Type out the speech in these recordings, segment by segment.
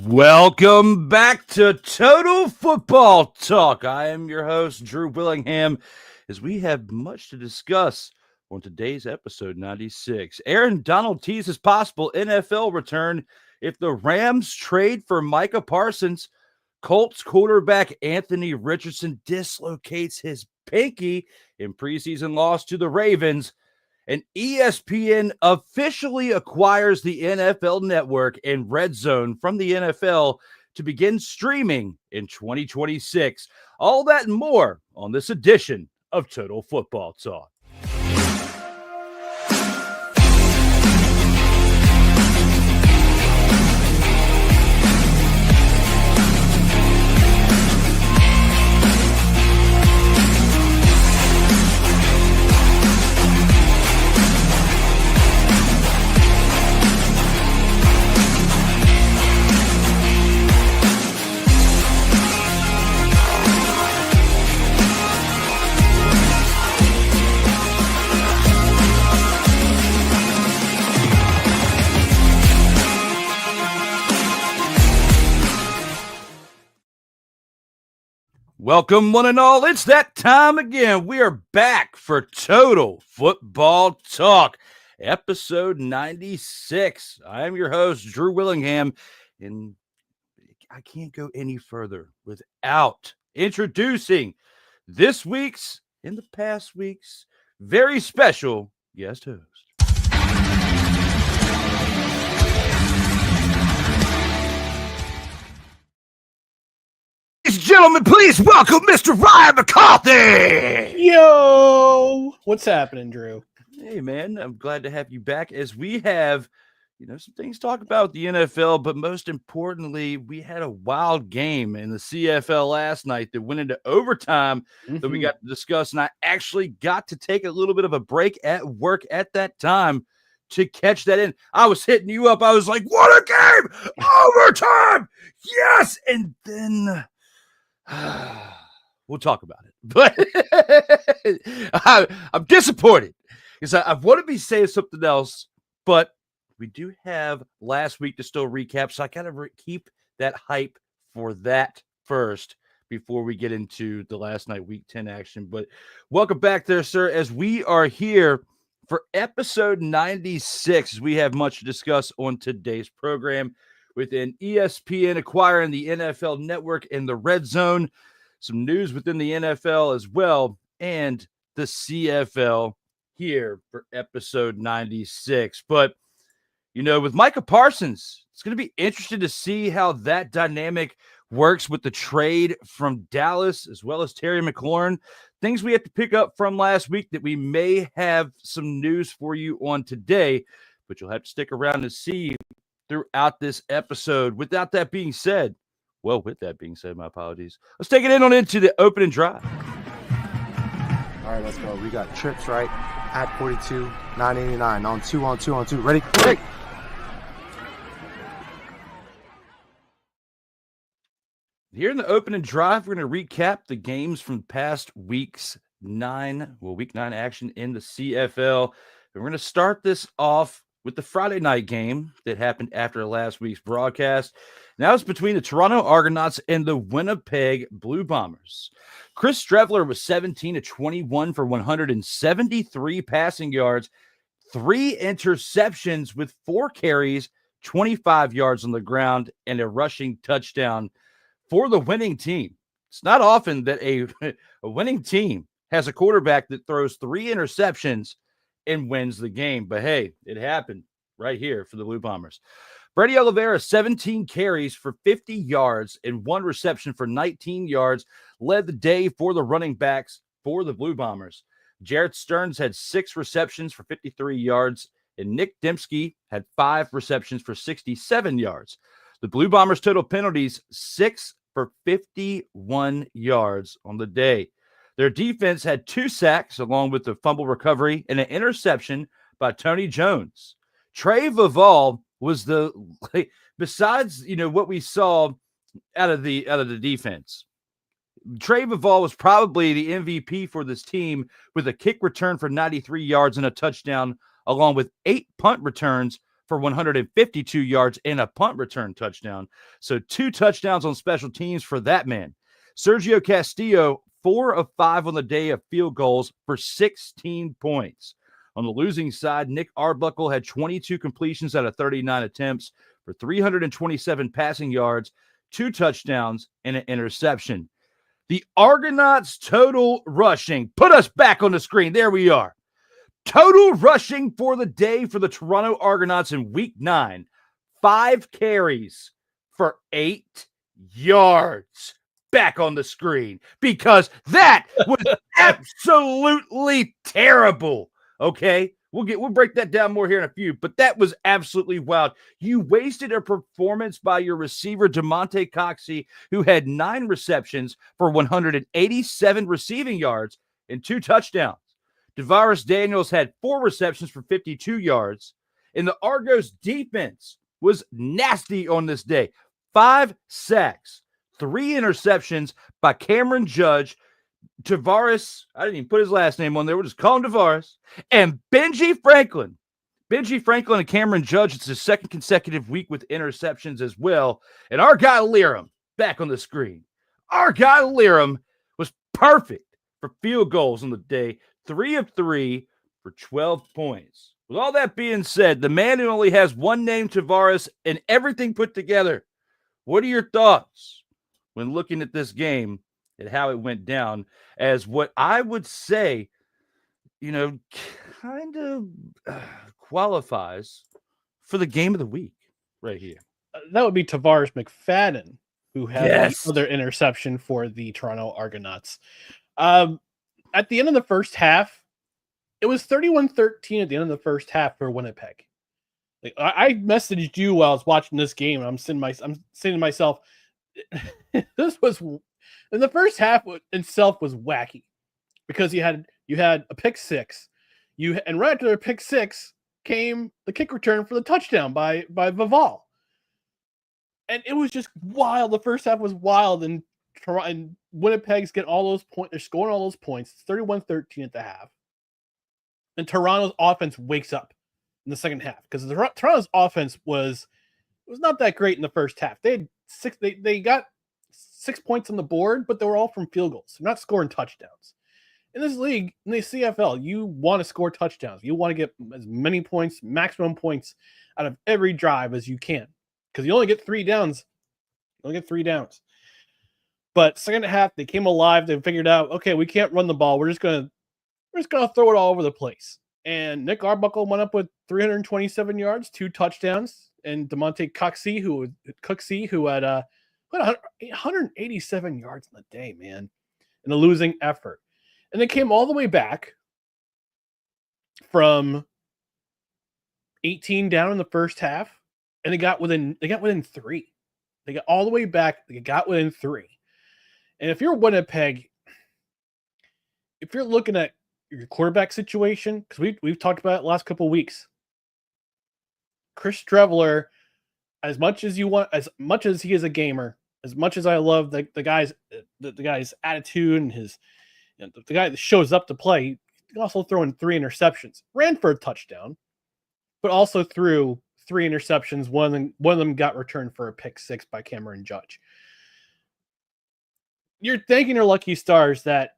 Welcome back to Total Football Talk. I am your host, Drew Willingham, as we have much to discuss on today's episode 96. Aaron Donald teases possible NFL return if the Rams trade for Micah Parsons. Colts quarterback Anthony Richardson dislocates his pinky in preseason loss to the Ravens. And ESPN officially acquires the NFL Network and Red Zone from the NFL to begin streaming in 2026. All that and more on this edition of Total Football Talk. Welcome, one and all. It's that time again. We are back for Total Football Talk, episode 96. I am your host, Drew Willingham, and I can't go any further without introducing this week's and the past week's very special guest host. Ladies and gentlemen, please welcome Mr. Ryan McCarthy. Yo, what's happening, Drew? Hey, man, I'm glad to have you back as we have, some things to talk about the NFL, but most importantly, we had a wild game in the CFL last night that went into overtime that we got to discuss, and I actually got to take a little bit of a break at work at that time to catch that in. I was hitting you up. I was like, what a game! Overtime! Yes! And then we'll talk about it. But I'm disappointed because I want to be saying something else, but we do have last week to still recap, so I got to keep that hype for that first before we get into the last night Week 10 action. But welcome back there, sir, as we are here for episode 96. We have much to discuss on today's program within ESPN acquiring the NFL Network and the Red Zone, some news within the NFL as well, and the CFL here for episode 96. But, with Micah Parsons, it's going to be interesting to see how that dynamic works with the trade from Dallas as well as Terry McLaurin. Things we have to pick up from last week that we may have some news for you on today, but you'll have to stick around to see throughout this episode. With that being said, my apologies. Let's take it into the opening drive. All right, let's go. We got trips, right? At 42, 989. On two. Ready? Here in the opening drive, we're going to recap the games from past week 9 action in the CFL. And we're going to start this off with the Friday night game that happened after last week's broadcast. Now it's between the Toronto Argonauts and the Winnipeg Blue Bombers. Chris Streveler was 17-21 for 173 passing yards, 3 interceptions with 4 carries, 25 yards on the ground, and a rushing touchdown for the winning team. It's not often that a winning team has a quarterback that throws 3 interceptions and wins the game. But hey, it happened right here for the Blue Bombers. Brady Oliveira, 17 carries for 50 yards and 1 reception for 19 yards, led the day for the running backs for the Blue Bombers. Jarrett Stearns had 6 receptions for 53 yards, and Nick Dembski had 5 receptions for 67 yards. The Blue Bombers' total penalties, 6 for 51 yards on the day. Their defense had 2 sacks along with the fumble recovery and an interception by Tony Jones. Trey Vival was besides what we saw out of the defense. Trey Vival was probably the MVP for this team with a kick return for 93 yards and a touchdown, along with 8 punt returns for 152 yards and a punt return touchdown. So 2 touchdowns on special teams for that man. Sergio Castillo, 4 of 5 on the day of field goals for 16 points. On the losing side, Nick Arbuckle had 22 completions out of 39 attempts for 327 passing yards, 2 touchdowns, and an interception. The Argonauts' total rushing. Put us back on the screen. There we are. Total rushing for the day for the Toronto Argonauts in Week 9. 5 carries for 8 yards. Back on the screen because that was absolutely terrible. Okay, we'll break that down more here in a few, but that was absolutely wild. You wasted a performance by your receiver DeMonte Coxey, who had 9 receptions for 187 receiving yards and 2 touchdowns. Devaris Daniels had 4 receptions for 52 yards, and the Argos defense was nasty on this day. 5 sacks, 3 interceptions by Cameron Judge, Tavares, I didn't even put his last name on there. We'll just call him Tavares. And Benji Franklin. Benji Franklin and Cameron Judge, it's his 2nd consecutive week with interceptions as well. And our guy Liram, back on the screen. Our guy Liram was perfect for field goals on the day. 3 of 3 for 12 points. With all that being said, the man who only has one name, Tavares, and everything put together, what are your thoughts when looking at this game and how it went down as what I would say, kind of qualifies for the game of the week right here? That would be Tavares McFadden, who had Yes. another interception for the Toronto Argonauts. At the end of the first half, it was 31-13 at the end of the first half for Winnipeg. Like, I messaged you while I was watching this game, and I'm saying to myself, this was in the first half itself was wacky because you had a pick six, and right after the pick six came the kick return for the touchdown by Vival, and it was just wild. The first half was wild, and Winnipeg's getting all those points. They're scoring all those points. It's 31-13 at the half, and Toronto's offense wakes up in the second half because Toronto's offense was not that great in the first half. They had they got 6 points on the board, but they were all from field goals. They're not scoring touchdowns. In this league, in the CFL, you want to score touchdowns. You want to get as many points, maximum points out of every drive as you can because you only get 3 downs. But second half, they came alive. They figured out, okay, we can't run the ball. We're just gonna throw it all over the place. And Nick Arbuckle went up with 327 yards, 2 touchdowns, and DeMonte Coxey, who had 187 yards in the day, man, in a losing effort. And they came all the way back from 18 down in the first half, and they got within 3. They got all the way back. They got within 3. And if you're Winnipeg, if you're looking at your quarterback situation, because we've talked about it the last couple of weeks, Chris Streveler, as much as he is a gamer, as much as I love the guy's attitude and his, the guy that shows up to play, he can also throw in 3 interceptions. Ran for a touchdown, but also threw 3 interceptions. One of them got returned for a pick 6 by Cameron Judge. You're thanking your lucky stars that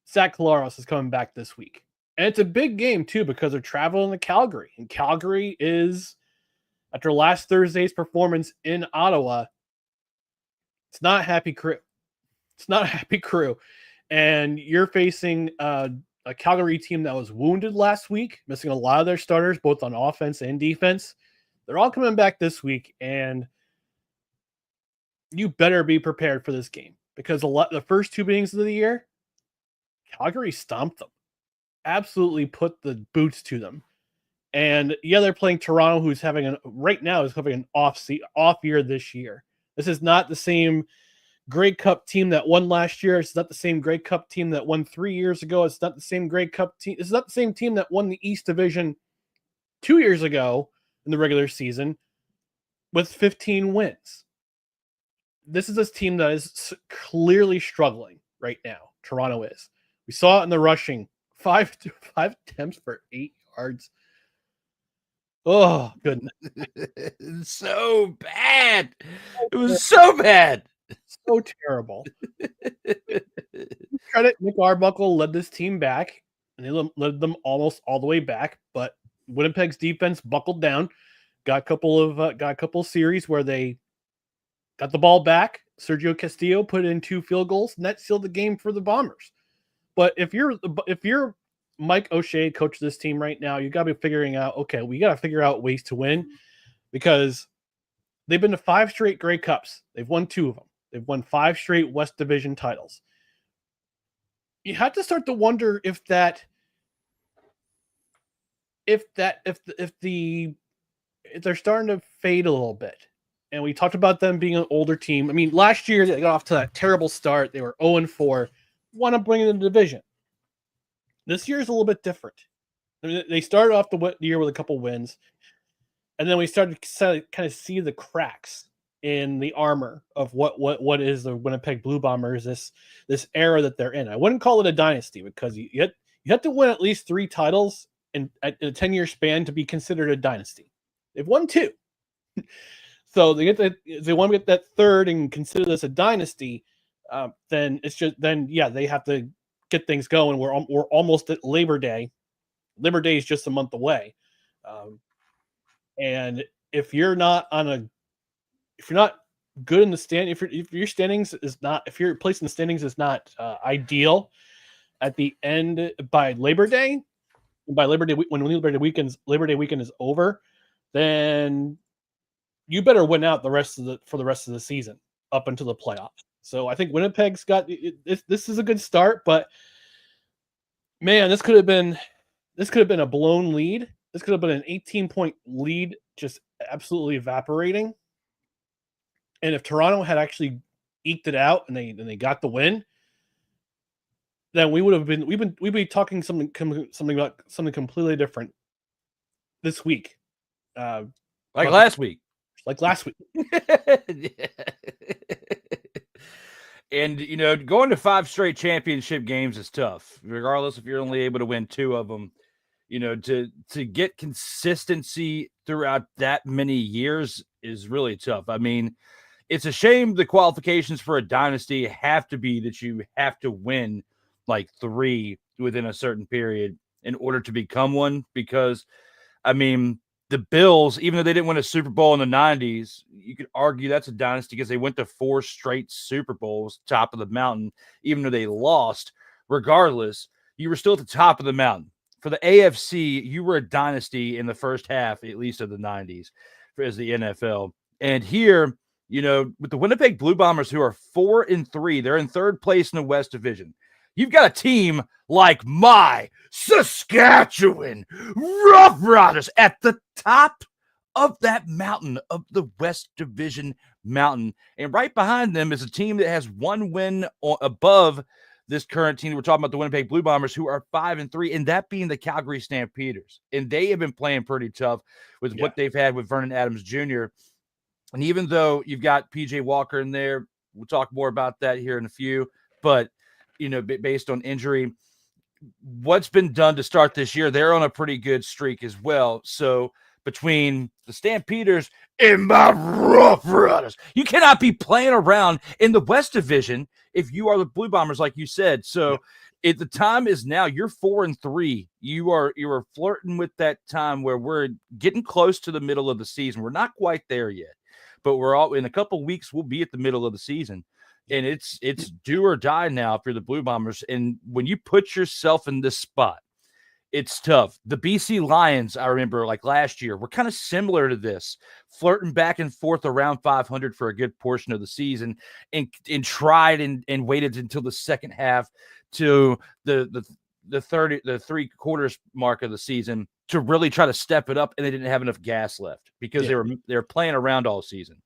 Zach Collaros is coming back this week. And it's a big game, too, because they're traveling to Calgary. And Calgary is, after last Thursday's performance in Ottawa, it's not a happy crew. It's not a happy crew. And you're facing a Calgary team that was wounded last week, missing a lot of their starters, both on offense and defense. They're all coming back this week, and you better be prepared for this game. Because the first 2 meetings of the year, Calgary stomped them. Absolutely put the boots to them. And yeah, they're playing Toronto, who's having an off year this year. This is not the same Grey Cup team that won last year. It's not the same Grey Cup team that won 3 years ago. It's not the same Grey Cup team. It's not the same team that won the East Division 2 years ago in the regular season with 15 wins. This is a team that is clearly struggling right now. Toronto is. We saw it in the rushing. 5 attempts for 8 yards. Oh, goodness. So bad. It was so bad. So terrible. Credit, Nick Arbuckle led this team back, and he led them almost all the way back. But Winnipeg's defense buckled down. Got a couple series where they got the ball back. Sergio Castillo put in 2 field goals, and that sealed the game for the Bombers. But if you're Mike O'Shea, coach of this team right now, you got to be figuring out, okay, we got to figure out ways to win, because they've been to 5 straight Grey Cups. They've won 2 of them. They've won 5 straight West Division titles. You have to start to wonder if they're starting to fade a little bit. And we talked about them being an older team. I mean, last year they got off to that terrible start. They were 0-4, wound up bringing the division. This year is a little bit different. I mean, they started off the year with a couple wins, and then we started to kind of see the cracks in the armor of what is the Winnipeg Blue Bombers, this era that they're in. I wouldn't call it a dynasty, because you have to win at least 3 titles in a 10-year span to be considered a dynasty. They've won 2. So they want to get that 3rd and consider this a dynasty. Then they have to get things going. We're almost at Labor Day. Labor Day is just a month away, and if you're not good in the stand, if your standings is not, if your place in the standings is not ideal at the end by Labor Day, when Labor Day weekend is over, then you better win out for the rest of the season up until the playoffs. So I think Winnipeg's got this is a good start, but man, this could have been a blown lead. This could have been an 18-point lead, just absolutely evaporating. And if Toronto had actually eked it out and they got the win, then we'd be talking something about something completely different this week. Like last week. And, going to 5 straight championship games is tough, regardless if you're only able to win 2 of them. To get consistency throughout that many years is really tough. I mean, it's a shame the qualifications for a dynasty have to be that you have to win like 3 within a certain period in order to become one, because, I mean, the Bills, even though they didn't win a Super Bowl in the 90s, you could argue that's a dynasty because they went to 4 straight Super Bowls, top of the mountain. Even though they lost, regardless, you were still at the top of the mountain. For the AFC, you were a dynasty in the first half, at least of the 90s, as the NFL. And here, with the Winnipeg Blue Bombers, who are 4-3, they're in 3rd place in the West Division. You've got a team like my Saskatchewan Roughriders at the top of that mountain, of the West Division mountain. And right behind them is a team that has 1 win above this current team. We're talking about the Winnipeg Blue Bombers, who are 5-3, and that being the Calgary Stampeders. And they have been playing pretty tough with what they've had with Vernon Adams Jr. And even though you've got PJ Walker in there, we'll talk more about that here in a few, but based on injury, what's been done to start this year, they're on a pretty good streak as well. So between the Stampeders and my Roughriders, you cannot be playing around in the West Division if you are the Blue Bombers, like you said. So the time is now. You're 4-3. You are flirting with that time where we're getting close to the middle of the season. We're not quite there yet, but we're all in a couple of weeks. We'll be at the middle of the season. And it's do or die now for the Blue Bombers. And when you put yourself in this spot, it's tough. The BC Lions, I remember, like last year, were kind of similar to this, flirting back and forth around 500 for a good portion of the season, and tried and waited until the second half to the 3/4 mark of the season to really try to step it up, and they didn't have enough gas left because they were playing around all season.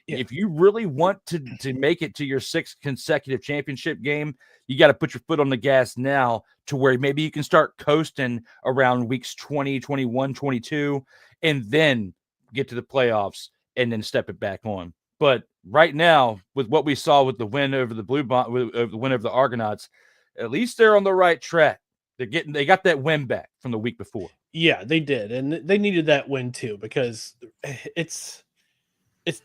Yeah. If you really want to make it to your 6th consecutive championship game, you got to put your foot on the gas now to where maybe you can start coasting around weeks 20, 21, 22, and then get to the playoffs and then step it back on. But right now, with what we saw with the win over the the win over the Argonauts, at least they're on the right track. They got that win back from the week before. Yeah, they did, and they needed that win too because it's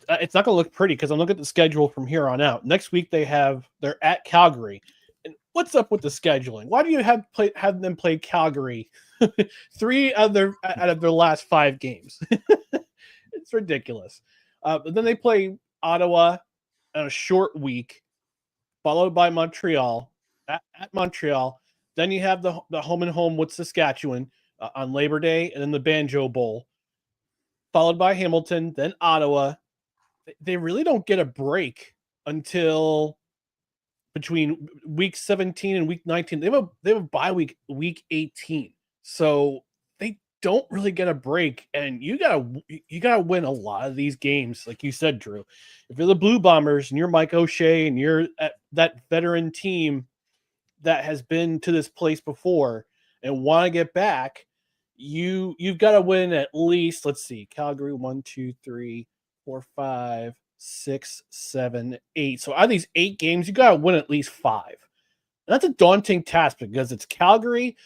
not going to look pretty because I'm looking at the schedule from here on out. Next week they're at Calgary. And what's up with the scheduling? Why do you have them play Calgary 3 out of their last 5 games? It's ridiculous. But then they play Ottawa on a short week, followed by Montreal at Montreal. Then you have the home and home with Saskatchewan on Labor Day, and then the Banjo Bowl, followed by Hamilton, then Ottawa. They really don't get a break until between week 17 and week 19. They have a bye week 18. So they don't really get a break, and you gotta win a lot of these games, like you said, Drew. If you're the Blue Bombers and you're Mike O'Shea and you're at that veteran team that has been to this place before and want to get back, you've got to win at least, let's see, Calgary 1, 2, 3, 4, 5, 6, 7, 8. So out of these 8 games, you got to win at least 5. And that's a daunting task because it's Calgary.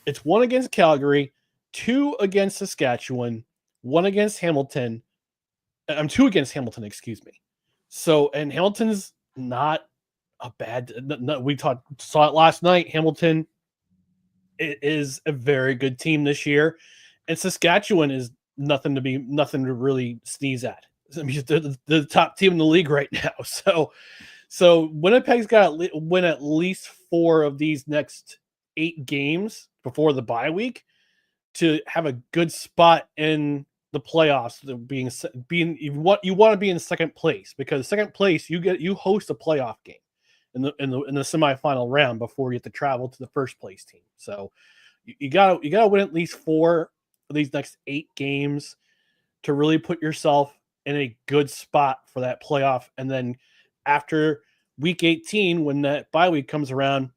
It's 1 against Calgary, 2 against Saskatchewan, 1 against Hamilton. 2 against Hamilton, excuse me. So, and Hamilton's not a bad. We saw it last night. Hamilton is a very good team this year, and Saskatchewan is nothing to really sneeze at. I mean, they're the top team in the league right now. So Winnipeg's got to win at least 4 of these next 8 games before the bye week to have a good spot in the playoffs. You want to be in second place, because second place you host a playoff game in the semifinal round before you have to travel to the first place team. So you gotta win at least 4 of these next 8 games to really put yourself in a good spot for that playoff. And then after week 18, when that bye week comes around,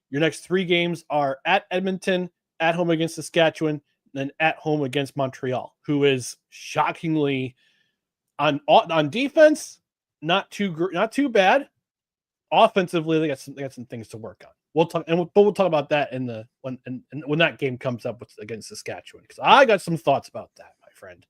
your next 3 games are at Edmonton, at home against Saskatchewan, and at home against Montreal, who is shockingly on defense not too bad. Offensively, they got some things to work on. We'll talk about that when that game comes up against Saskatchewan, because I got some thoughts about that, my friend.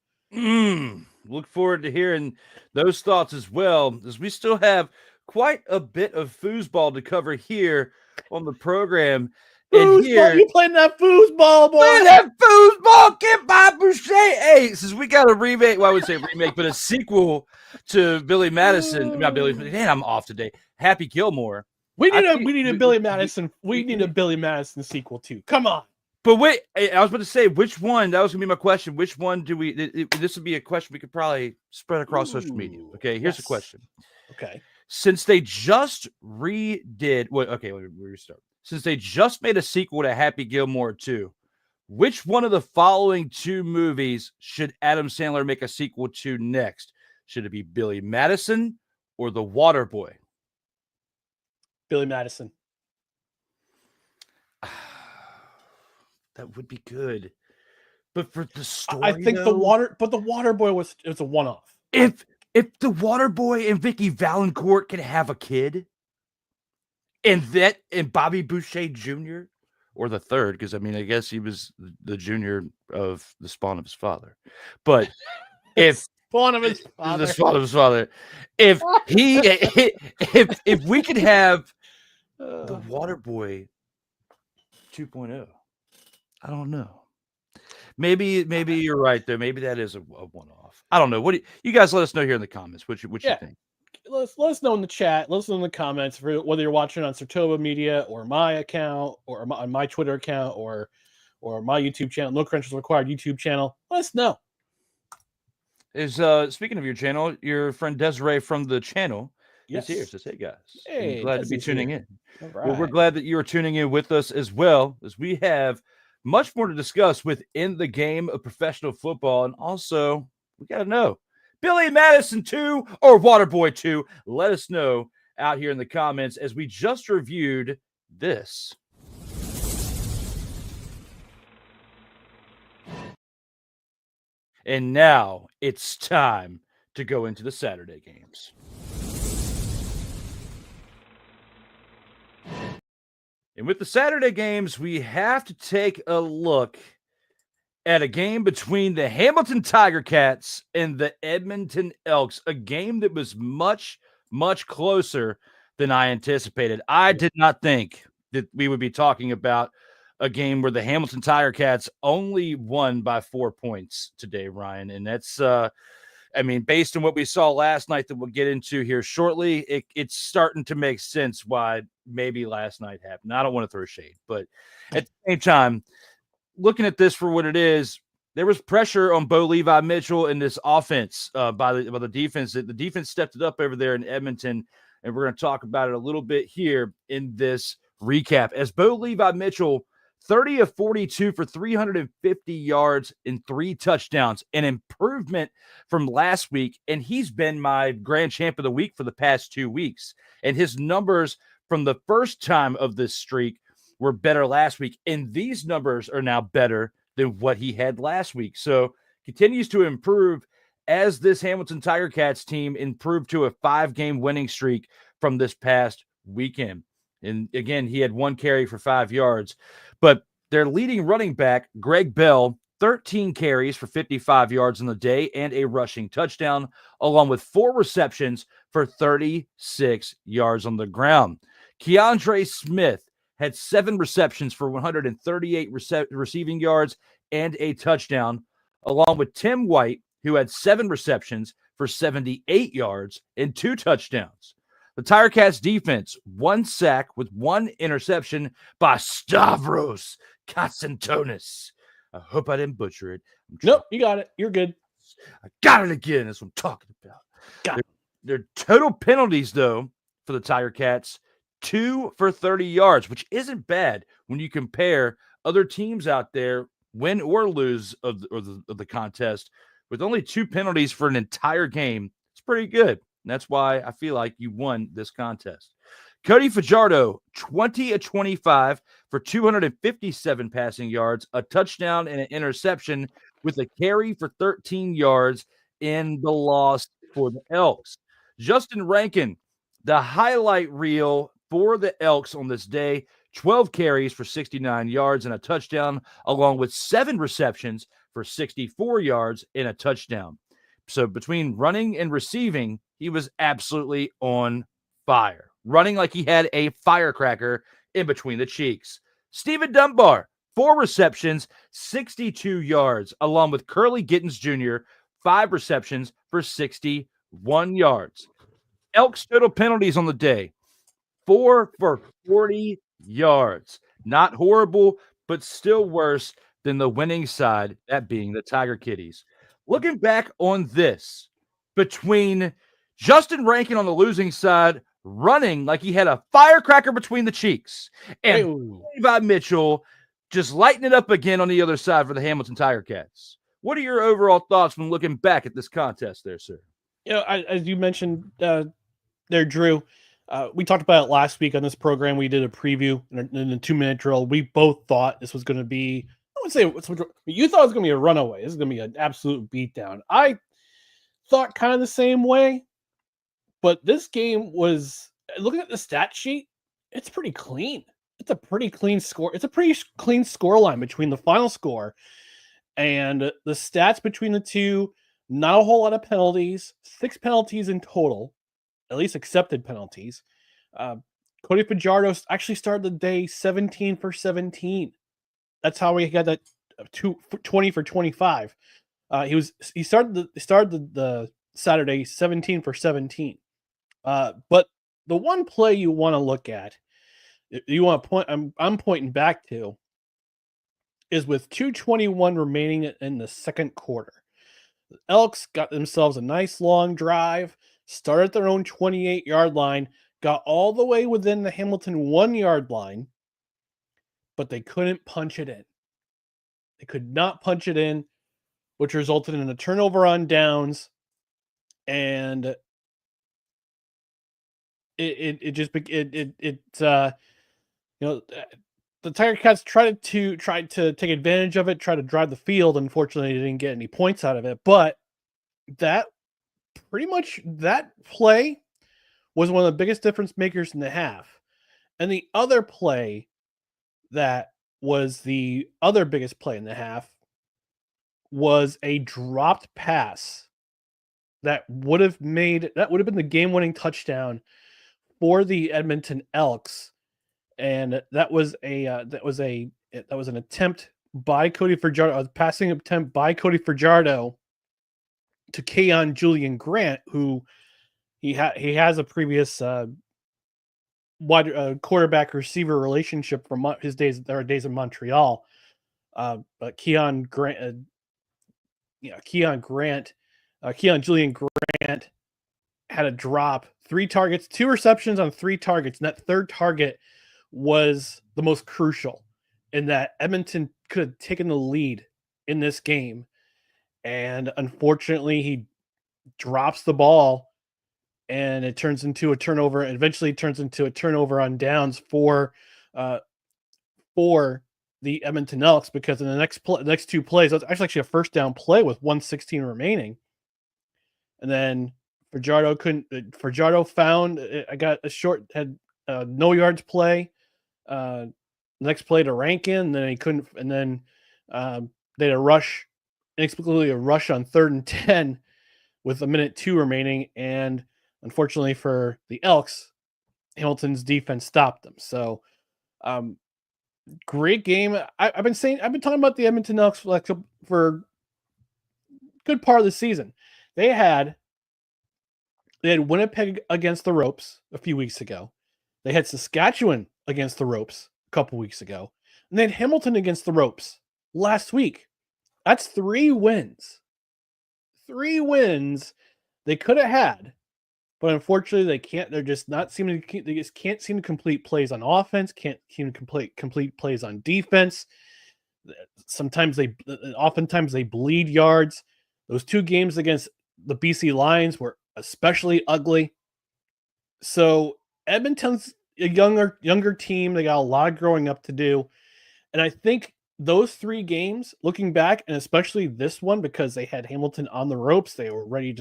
Look forward to hearing those thoughts as well, as we still have quite a bit of foosball to cover here on the program. And here you playing that foosball, boy? Playing that foosball, get by Boucher. Hey, since we got a remake, well, I would say remake, but a sequel to Billy Madison. Not Billy. Man, I'm off today. Happy Gilmore. We need a Billy Madison. We need a Billy Madison sequel too. Come on. But wait, I was about to say, which one? That was gonna be my question. Which one do we? This would be a question we could probably spread across social media. Okay, here's the question. Okay. Since they just redid, okay, let me restart. Since they just made a sequel to Happy Gilmore 2, which one of the following 2 movies should Adam Sandler make a sequel to next? Should it be Billy Madison or The Waterboy? Billy Madison. That would be good. But for the story, I think the Waterboy was a one-off. If The Waterboy and Vicky Valancourt can have a kid, and Bobby Boucher Jr. or the third, because I mean, I guess he was the junior of the spawn of his father. But if spawn of his father, if we could have the Waterboy 2.0, I don't know. Maybe you're right there. Maybe that is a one-off. I don't know. What do you guys let us know here in the comments? What you think? Let us know in the chat. Let us know in the comments whether you're watching on Sartoba Media or my account or on my Twitter account or my YouTube channel, No Credentials Required YouTube channel. Let us know. Is speaking of your channel, your friend Desiree from the channel is here. Says, hey guys, hey, glad to be tuning in. All right. Well, we're glad that you are tuning in with us as well, as we have much more to discuss within the game of professional football, and also we got to know. Billy Madison 2 or Waterboy 2? Let us know out here in the comments, as we just reviewed this. And now it's time to go into the Saturday games. And with the Saturday games, we have to take a look at a game between the Hamilton Tiger Cats and the Edmonton Elks, a game that was much, much closer than I anticipated. I did not think that we would be talking about a game where the Hamilton Tiger Cats only won by 4 points today, Ryan. And that's, based on what we saw last night that we'll get into here shortly, it's starting to make sense why maybe last night happened. I don't want to throw shade, but at the same time, looking at this for what it is, there was pressure on Bo Levi Mitchell in this offense by the defense. The defense stepped it up over there in Edmonton, and we're going to talk about it a little bit here in this recap. As Bo Levi Mitchell, 30 of 42 for 350 yards and 3 touchdowns, an improvement from last week, and he's been my grand champ of the week for the past 2 weeks. And his numbers from the first time of this streak were better last week, and these numbers are now better than what he had last week. So continues to improve as this Hamilton Tiger Cats team improved to a 5-game winning streak from this past weekend. And again, he had 1 carry for 5 yards, but their leading running back, Greg Bell, 13 carries for 55 yards on the day and a rushing touchdown, along with 4 receptions for 36 yards on the ground. Keandre Smith had 7 receptions for 138 receiving yards and a touchdown, along with Tim White, who had 7 receptions for 78 yards and 2 touchdowns. The Tiger Cats defense, 1 sack with 1 interception by Stavros Katsantonis. I hope I didn't butcher it. Nope, you got it. You're good. I got it again. That's what I'm talking about. Their total penalties, though, for the Tiger Cats, 2 for 30 yards, which isn't bad when you compare other teams out there, win or lose of the contest, with only 2 penalties for an entire game. It's pretty good. And that's why I feel like you won this contest. Cody Fajardo, 20 of 25 for 257 passing yards, a touchdown and an interception with a carry for 13 yards in the loss for the Elks. Justin Rankin, the highlight reel for the Elks on this day, 12 carries for 69 yards and a touchdown, along with 7 receptions for 64 yards and a touchdown. So between running and receiving, he was absolutely on fire, running like he had a firecracker in between the cheeks. Stephen Dunbar, 4 receptions, 62 yards, along with Curly Gittens Jr., 5 receptions for 61 yards. Elks total penalties on the day, 4 for 40 yards. Not horrible, but still worse than the winning side, that being the Tiger Kitties. Looking back on this, between Justin Rankin on the losing side, running like he had a firecracker between the cheeks, and Levi Mitchell just lighting it up again on the other side for the Hamilton Tiger Cats. What are your overall thoughts when looking back at this contest there, sir? As you mentioned there, Drew, we talked about it last week on this program. We did a preview in a 2-minute drill. We both thought this was going to be, I would say, you thought it was going to be a runaway. This is going to be an absolute beatdown. I thought kind of the same way, but this game was, looking at the stat sheet, it's pretty clean. It's a pretty clean score. It's a pretty clean score line between the final score and the stats between the two. Not a whole lot of penalties, 6 penalties in total, at least accepted penalties. Cody Fajardo actually started the day 17 for 17. That's how he got that 20 for 25. He started the Saturday 17 for 17. But the one play you want to look at, you want to point, I'm pointing back to, is with 2:21 remaining in the second quarter. The Elks got themselves a nice long drive, started their own 28-yard line, got all the way within the Hamilton 1-yard line, but they couldn't punch it in. They could not punch it in, which resulted in a turnover on downs, and the Tiger Cats tried to take advantage of it, try to drive the field. Unfortunately, they didn't get any points out of it. But that play was one of the biggest difference makers in the half. And the other play that was the other biggest play in the half was a dropped pass that would have been the game-winning touchdown for the Edmonton Elks, and that was an attempt by Cody Fajardo, a passing attempt by Cody Fajardo to Keon Julian Grant, who he has a previous quarterback receiver relationship from his days in Montreal. But Keon Julian Grant had a drop, 3 targets, 2 receptions on 3 targets, and that third target was the most crucial in that Edmonton could have taken the lead in this game. And unfortunately, he drops the ball and it turns into a turnover. And eventually turns into a turnover on downs for the Edmonton Elks, because in the next 2 plays, that's actually a first down play with 1:16 remaining. And then Fajardo found, I got a short, had no yards play. Next play to Rankin, and then he couldn't, and then they had inexplicably a rush on 3rd and 10 with 1:02 remaining, and unfortunately for the Elks, Hamilton's defense stopped them. So, great game. I've been talking about the Edmonton Elks for a good part of the season. They had Winnipeg against the ropes a few weeks ago. They had Saskatchewan against the ropes a couple weeks ago, and they had Hamilton against the ropes last week. That's 3 wins. 3 wins they could have had, but unfortunately they can't. They're just not seeming to. They just can't seem to complete plays on offense. Can't seem to complete plays on defense. Oftentimes they bleed yards. Those 2 games against the BC Lions were especially ugly. So Edmonton's a younger team. They got a lot of growing up to do. And I think those 3 games, looking back, and especially this one, because they had Hamilton on the ropes, they were ready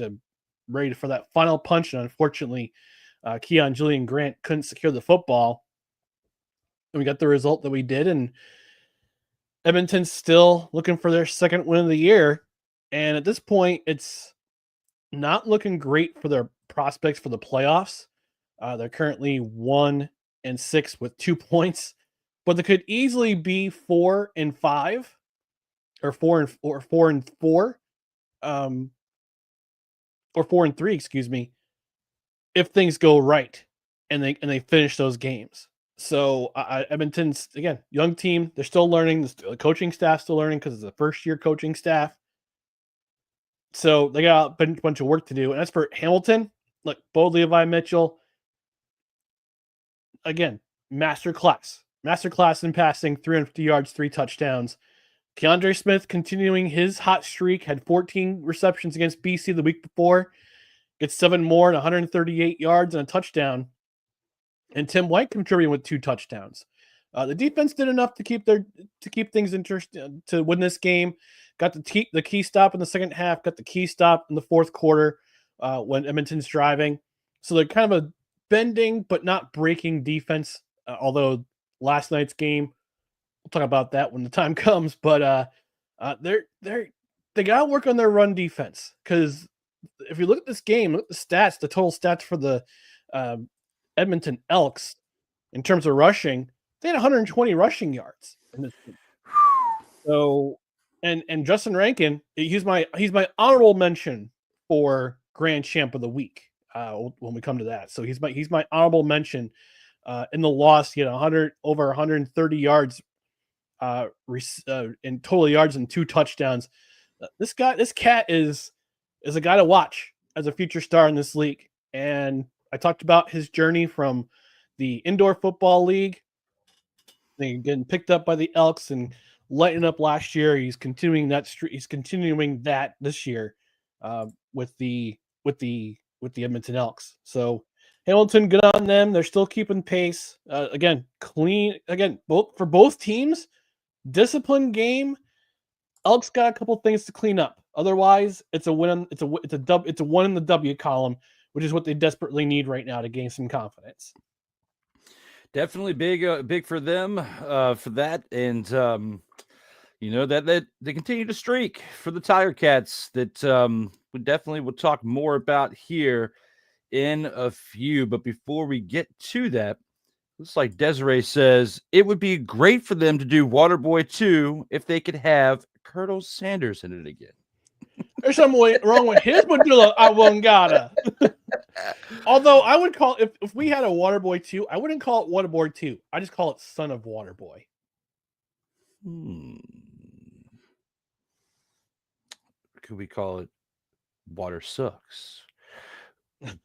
for that final punch. And unfortunately, Keon Julian Grant couldn't secure the football. And we got the result that we did. And Edmonton's still looking for their 2nd win of the year. And at this point, it's not looking great for their prospects for the playoffs. They're currently 1-6 with 2 points, but they could easily be 4-5 or 4-4, or 4-3, excuse me, if things go right and they finish those games. So Edmonton's, again, young team. They're still learning. The coaching staff's still learning because it's a first-year coaching staff. So they got a bunch of work to do. And as for Hamilton, look, Bo Levi Mitchell, again, masterclass in passing, 350 yards, 3 touchdowns. Keandre Smith continuing his hot streak, had 14 receptions against BC the week before, gets 7 more and 138 yards and a touchdown. And Tim White contributing with 2 touchdowns. The defense did enough to keep things interesting to win this game. Got the key stop in the second half. Got the key stop in the fourth quarter when Edmonton's driving. So they're kind of a bending but not breaking defense. Although last night's game, we'll talk about that when the time comes. But they got to work on their run defense, because if you look at this game, look at the stats, the total stats for the Edmonton Elks in terms of rushing, they had 120 rushing yards in this game. So, and Justin Rankin, he's my honorable mention for Grand Champ of the Week when we come to that. So he's my honorable mention in the loss. He had over 130 yards in total yards and 2 touchdowns. This cat is a guy to watch as a future star in this league. And I talked about his journey from the Indoor Football League, getting picked up by the Elks and lighting up last year. He's continuing that streak. He's continuing that this year with the Edmonton Elks. So Hamilton, good on them. They're still keeping pace. Again, clean. Again, both teams, disciplined game. Elks got a couple things to clean up. Otherwise, it's a win. It's a one in the W column, which is what they desperately need right now to gain some confidence. Definitely big for them for that. And that they continue to streak for the Tiger Cats that we definitely will talk more about here in a few. But before we get to that, looks like Desiree says it would be great for them to do Waterboy 2 if they could have Colonel Sanders in it again. There's something wrong with his medulla oblongata. Although I would call if we had a Waterboy 2, I wouldn't call it Waterboy 2. I just call it Son of Waterboy. Could we call it Water Sucks?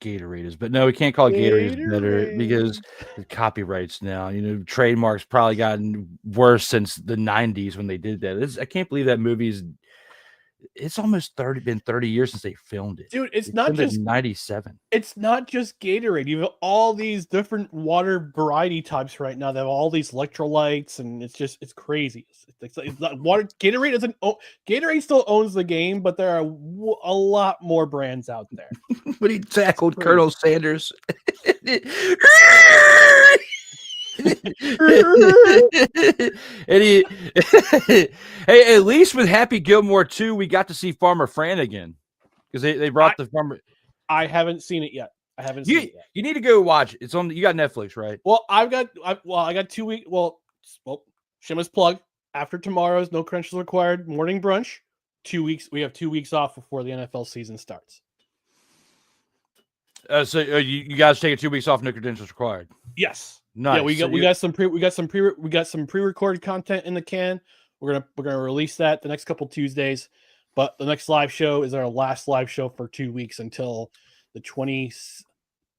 Gatorade is, but no, we can't call it Gatorade better because the copyrights now, trademarks probably gotten worse since the 90s when they did that. I can't believe that movie's it's almost been 30 years since they filmed it. Dude, it's not just 97. It's not just Gatorade. You have all these different water variety types right now. They have all these electrolytes, and it's crazy. It's not water. Gatorade doesn't. Gatorade still owns the game, but there are a lot more brands out there. But he tackled Colonel Sanders. And hey, at least with Happy Gilmore 2, we got to see Farmer Fran again because they brought the farmer. I haven't seen it yet. You need to go watch it. It's on. You got Netflix, right? Well, I got 2 weeks. Well, shameless plug. After tomorrow's No Credentials Required morning brunch, 2 weeks. We have 2 weeks off before the NFL season starts. So you guys taking 2 weeks off? No Credentials Required. Yes. Nice. Yeah, we got some pre-recorded content in the can. We're gonna release that the next couple Tuesdays, but the next live show is our last live show for 2 weeks until the 20th,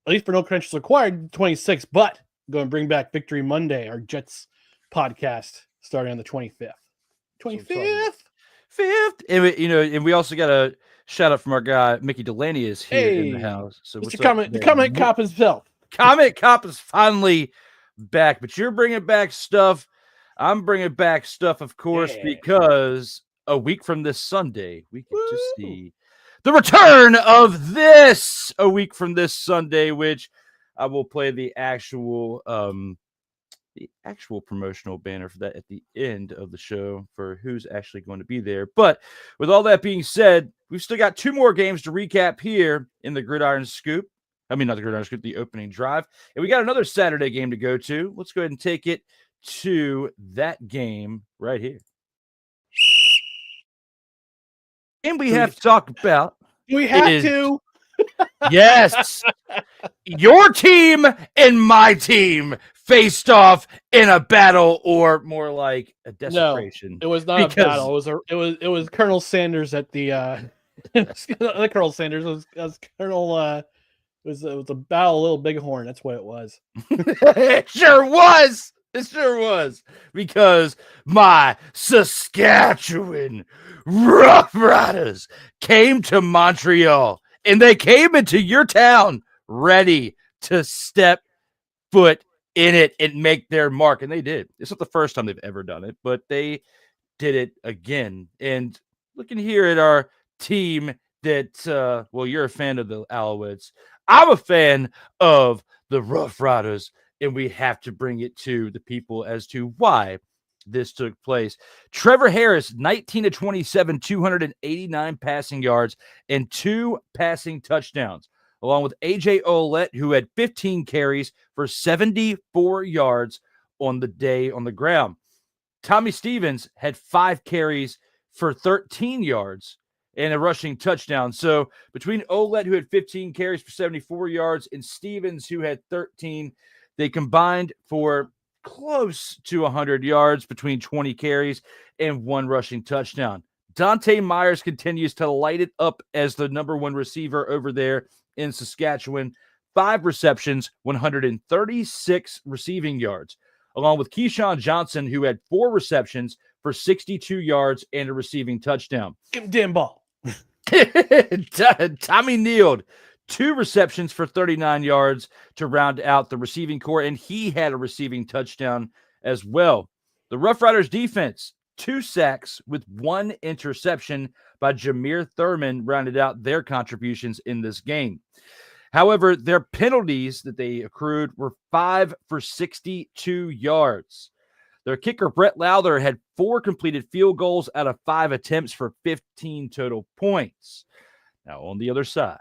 at least for No Credentials Required, 26th. But I'm going to bring back Victory Monday, our Jets podcast, starting on the 25th. 25th. And we also got a shout out from our guy Mickey Delaney is here in the house. So the comment cop himself. Comment cop is finally back, but you're bringing back stuff. I'm bringing back stuff, of course, because a week from this Sunday, we get to see the return of this. A week from this Sunday, which I will play the actual promotional banner for that at the end of the show for who's actually going to be there. But with all that being said, we've still got 2 more games to recap here in the Gridiron Scoop. I mean, not the Gridiron Scoop, the opening drive. And we got another Saturday game to go to. Let's go ahead and take it to that game right here. And we have to talk about. We have to. Yes. Your team and my team faced off in a battle, or more like a desecration. No, it was not a battle. It was Colonel Sanders at the Colonel Sanders was Colonel it was a battle of Little Bighorn. That's what it was. It sure was. It sure was. Because my Saskatchewan Rough Riders came to Montreal, and they came into your town ready to step foot in it and make their mark. And they did. It's not the first time they've ever done it, but they did it again. And looking here at our team that, you're a fan of the Alouettes. I'm a fan of the Rough Riders, and we have to bring it to the people as to why this took place. Trevor Harris, 19 of 27, 289 passing yards and 2 passing touchdowns, along with AJ Ouellette, who had 15 carries for 74 yards on the day on the ground. Tommy Stevens had 5 carries for 13 yards and a rushing touchdown. So between Ouellette, who had 15 carries for 74 yards, and Stevens, who had 13, they combined for close to 100 yards between 20 carries and 1 rushing touchdown. Dante Myers continues to light it up as the number 1 receiver over there in Saskatchewan. 5 receptions, 136 receiving yards, along with Keyshawn Johnson, who had 4 receptions for 62 yards and a receiving touchdown. Give him damn ball. Tommy Neild, 2 receptions for 39 yards to round out the receiving core, and he had a receiving touchdown as well. The Rough Riders defense, 2 sacks with 1 interception by Jameer Thurman rounded out their contributions in this game. However, their penalties that they accrued were 5 for 62 yards. Their kicker, Brett Lowther, had 4 completed field goals out of 5 attempts for 15 total points. Now, on the other side,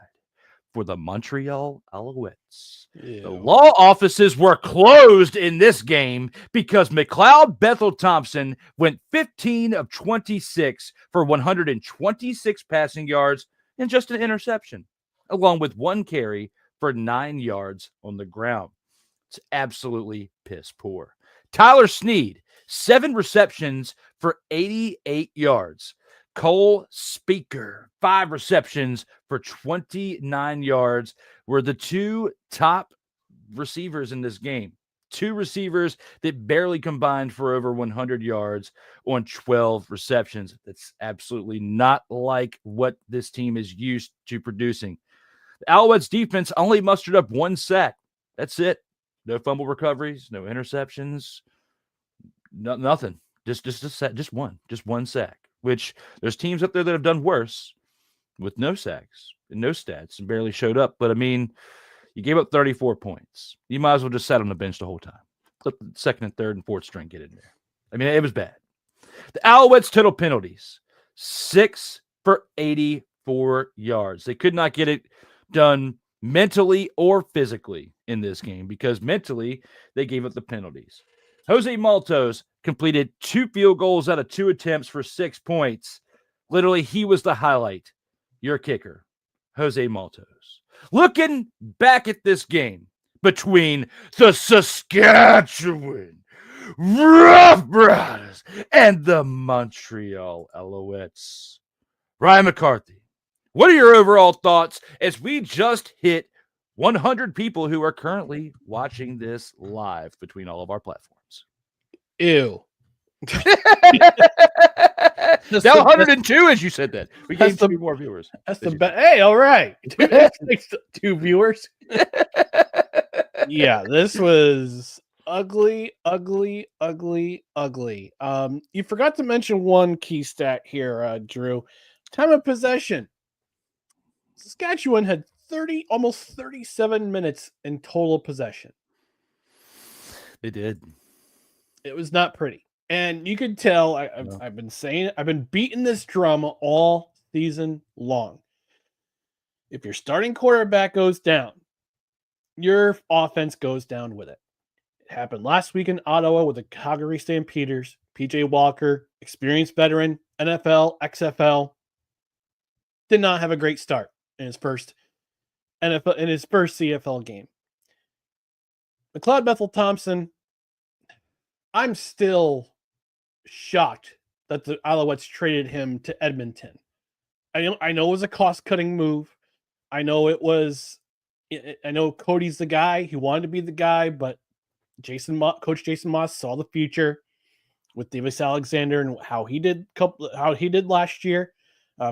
for the Montreal Alouettes, the law offices were closed in this game because McLeod Bethel Thompson went 15 of 26 for 126 passing yards and just an interception, along with 1 carry for 9 yards on the ground. It's absolutely piss poor. Tyler Snead, 7 receptions for 88 yards. Cole Speaker, 5 receptions for 29 yards, were the 2 top receivers in this game. 2 receivers that barely combined for over 100 yards on 12 receptions. That's absolutely not like what this team is used to producing. The Alouettes defense only mustered up 1 sack. That's it. No fumble recoveries, no interceptions, nothing. Just one sack. Which there's teams up there that have done worse with no sacks and no stats and barely showed up. But I mean, you gave up 34 points. You might as well just sat on the bench the whole time. Let the second and third and fourth string get in there. I mean, it was bad. The Alouettes total penalties, 6 for 84 yards. They could not get it done mentally or physically in this game because mentally they gave up the penalties. Jose Maltos completed 2 field goals out of 2 attempts for 6 points. Literally, he was the highlight. Your kicker, Jose Maltos. Looking back at this game between the Saskatchewan Roughriders and the Montreal Alouettes. Ryan McCarthy, what are your overall thoughts as we just hit 100 people who are currently watching this live between all of our platforms? Ew. Now 102 as you said that. We gained 2 more viewers. That's the best. Hey, all right. 2 viewers. Yeah, this was ugly. You forgot to mention one key stat here, Drew. Time of possession. Saskatchewan had almost 37 minutes in total possession. They did. It was not pretty. And you could tell, I've been beating this drum all season long. If your starting quarterback goes down, your offense goes down with it. It happened last week in Ottawa with the Calgary Stampeders. PJ Walker, experienced veteran, NFL, XFL, did not have a great start in his first CFL game. McLeod Bethel Thompson, I'm still shocked that the Alouettes traded him to Edmonton. I know it was a cost-cutting move. I know Cody's the guy. He wanted to be the guy, but Coach Jason Moss saw the future with Davis Alexander and how he did last year,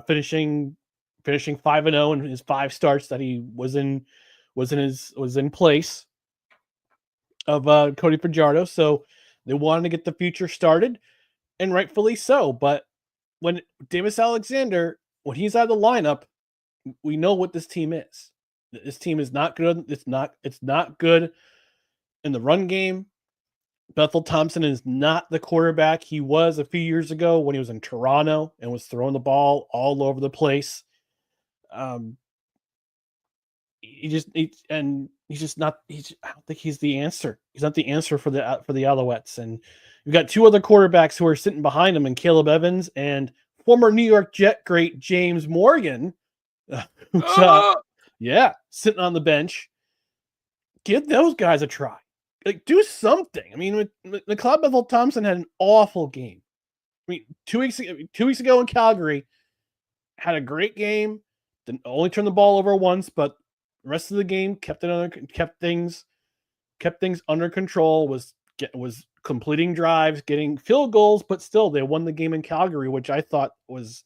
finishing 5-0 in his 5 starts that he was in place of Cody Fajardo. So they wanted to get the future started, and rightfully so. But when Davis Alexander, when he's out of the lineup, we know what this team is. This team is not good. It's not good in the run game. Bethel Thompson is not the quarterback he was a few years ago when he was in Toronto and was throwing the ball all over the place. I don't think he's the answer. He's not the answer for the Alouettes. And you've got 2 other quarterbacks who are sitting behind him, and Caleb Evans and former New York Jet great James Morgan, sitting on the bench. Give those guys a try. Like, do something. I mean, McLeod Bethel Thompson had an awful game. I mean, 2 weeks ago in Calgary, had a great game. Didn't only turn the ball over once, but the rest of the game kept things under control. Was completing drives, getting field goals, but still they won the game in Calgary, which I thought was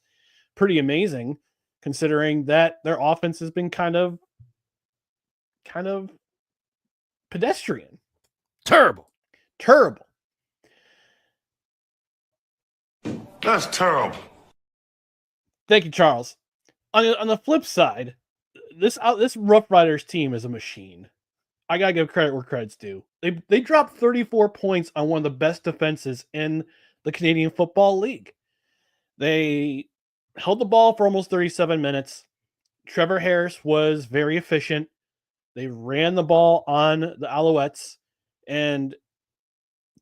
pretty amazing, considering that their offense has been kind of pedestrian. Terrible. That's terrible. Thank you, Charles. On the flip side, this Rough Riders team is a machine. I gotta give credit where credit's due. They dropped 34 points on one of the best defenses in the Canadian Football League. They held the ball for almost 37 minutes. Trevor Harris was very efficient. They ran the ball on the Alouettes, and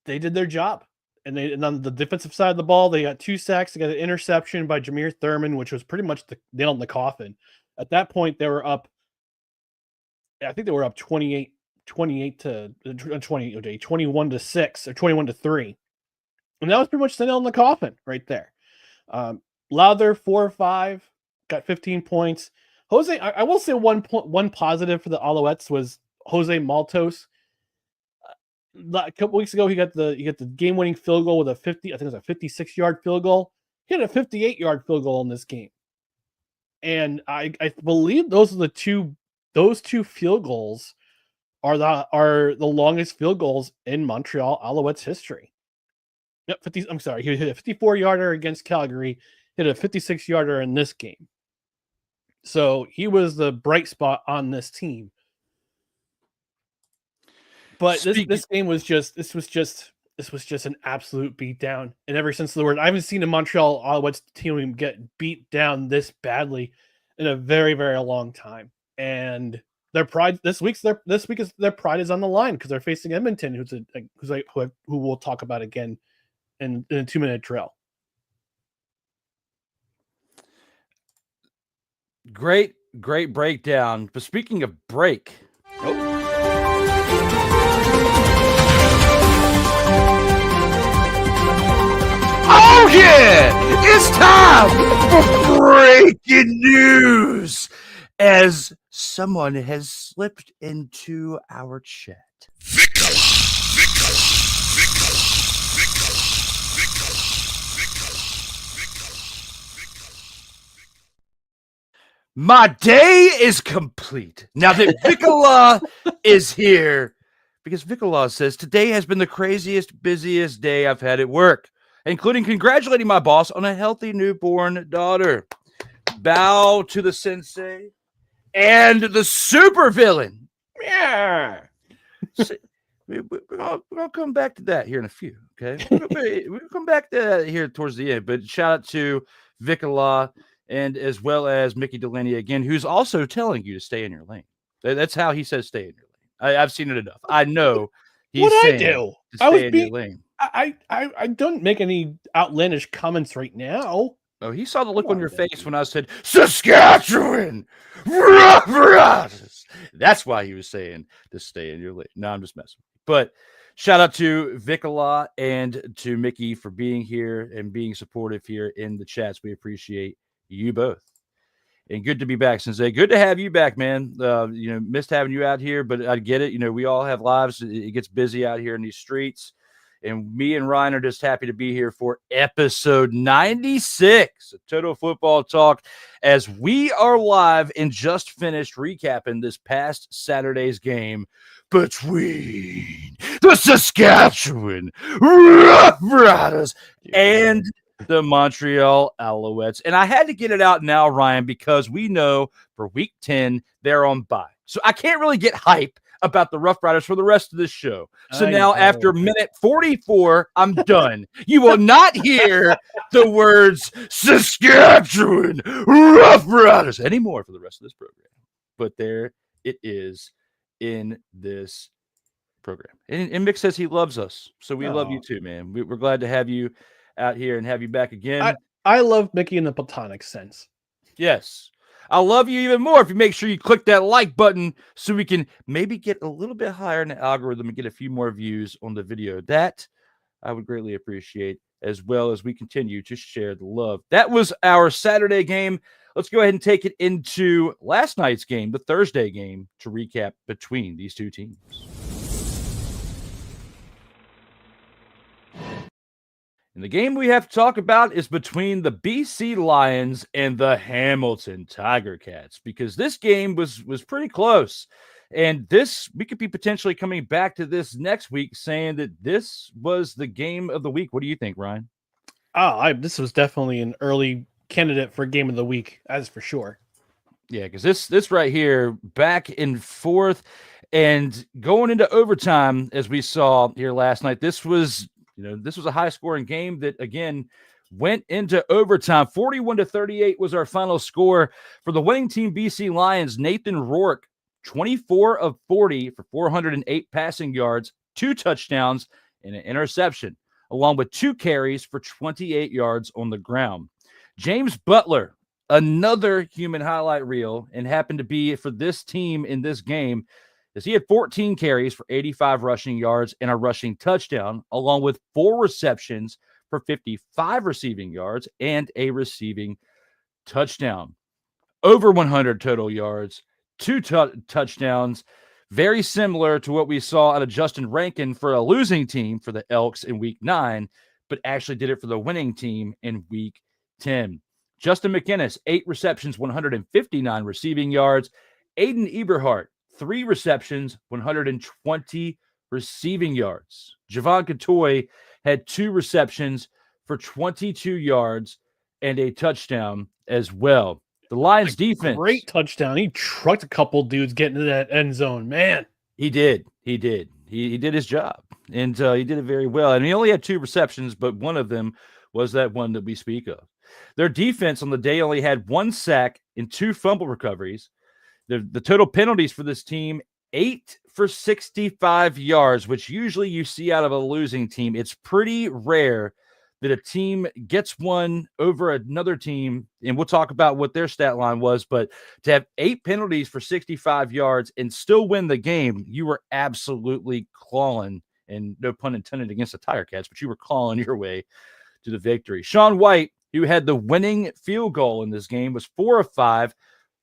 they did their job. And on the defensive side of the ball, they got 2 sacks. They got an interception by Jameer Thurman, which was pretty much the nail in the coffin. At that point, they were up. I think they were up 21 to 6 or 21 to 3. And that was pretty much the nail in the coffin right there. Lowther 4 or 5, got 15 points. Jose, I will say one positive for the Alouettes was Jose Maltos. A couple weeks ago, he got the game-winning field goal with a 56-yard field goal. He had a 58-yard field goal in this game, and I believe those two field goals are the longest field goals in Montreal Alouettes history. Yep, I'm sorry, he hit a 54-yarder against Calgary, hit a 56-yarder in this game. So he was the bright spot on this team. But this game was just an absolute beatdown. And ever since the word, I haven't seen a Montreal Alouettes team get beat down this badly in a very, very long time. And their pride this week is their pride is on the line because they're facing Edmonton, who we'll talk about again in a 2-minute drill. Great breakdown. But speaking of break. Oh yeah! It's time for breaking news as someone has slipped into our chat. My day is complete now that Vicola is here, because Vicola says today has been the craziest, busiest day I've had at work, including congratulating my boss on a healthy newborn daughter. Bow to the sensei and the super villain. Yeah. We're gonna come back to that here in a few. Okay, we'll come back to that here towards the end. But shout out to Vicola and as well as Mickey Delaney again, who's also telling you to stay in your lane. That's how he says stay in your lane. I've seen it enough. I know he's saying to stay in your lane. I don't make any outlandish comments right now. Oh, he saw the look on your face when I said Saskatchewan. That's why he was saying to stay in your lane. No, I'm just messing with you. But shout out to Vicola and to Mickey for being here and being supportive here in the chats. We appreciate you both. And good to be back, Sensei. Good to have you back, man. Missed having you out here, but I get it. We all have lives. It gets busy out here in these streets. And me and Ryan are just happy to be here for episode 96 of Total Football Talk, as we are live and just finished recapping this past Saturday's game between the Saskatchewan Roughriders and the Montreal Alouettes. And I had to get it out now, Ryan, because we know for week 10, they're on bye. So I can't really get hype about the Rough Riders for the rest of this show. So now after minute 44, I'm done. You will not hear the words Saskatchewan Rough Riders anymore for the rest of this program. But there it is in this program. And Mick says he loves us. So we love you too, man. We're glad to have you out here and have you back again. I love Mickey in the platonic sense. Yes. I'll love you even more if you make sure you click that like button so we can maybe get a little bit higher in the algorithm and get a few more views on the video. That I would greatly appreciate, as well as we continue to share the love. That was our Saturday game. Let's go ahead and take it into last night's game, the Thursday game, to recap between these two teams. And the game we have to talk about is between the BC Lions and the Hamilton Tiger Cats, because this game was pretty close. And we could be potentially coming back to this next week saying that this was the game of the week. What do you think, Ryan? This was definitely an early candidate for game of the week, as for sure. Yeah, because this right here, back and forth, and going into overtime, as we saw here last night, this was a high scoring game that again went into overtime. 41-38 was our final score for the winning team, BC Lions. Nathan Rourke, 24 of 40 for 408 passing yards, 2 touchdowns, and an interception, along with 2 carries for 28 yards on the ground. James Butler, another human highlight reel, and happened to be for this team in this game, as he had 14 carries for 85 rushing yards and a rushing touchdown, along with 4 receptions for 55 receiving yards and a receiving touchdown. Over 100 total yards, 2 touchdowns, very similar to what we saw out of Justin Rankin for a losing team for the Elks in week 9, but actually did it for the winning team in week 10. Justin McInnis, 8 receptions, 159 receiving yards. Aiden Eberhardt, 3 receptions, 120 receiving yards. Javon Katoy had 2 receptions for 22 yards and a touchdown as well. The Lions defense. Great touchdown. He trucked a couple dudes getting to that end zone, man. He did. He did his job, and he did it very well. And he only had 2 receptions, but one of them was that one that we speak of. Their defense on the day only had 1 sack and 2 fumble recoveries. The total penalties for this team, 8 for 65 yards, which usually you see out of a losing team. It's pretty rare that a team gets one over another team, and we'll talk about what their stat line was, but to have 8 penalties for 65 yards and still win the game, you were absolutely clawing, and no pun intended against the Tiger Cats, but you were clawing your way to the victory. Sean White, who had the winning field goal in this game, was 4 of 5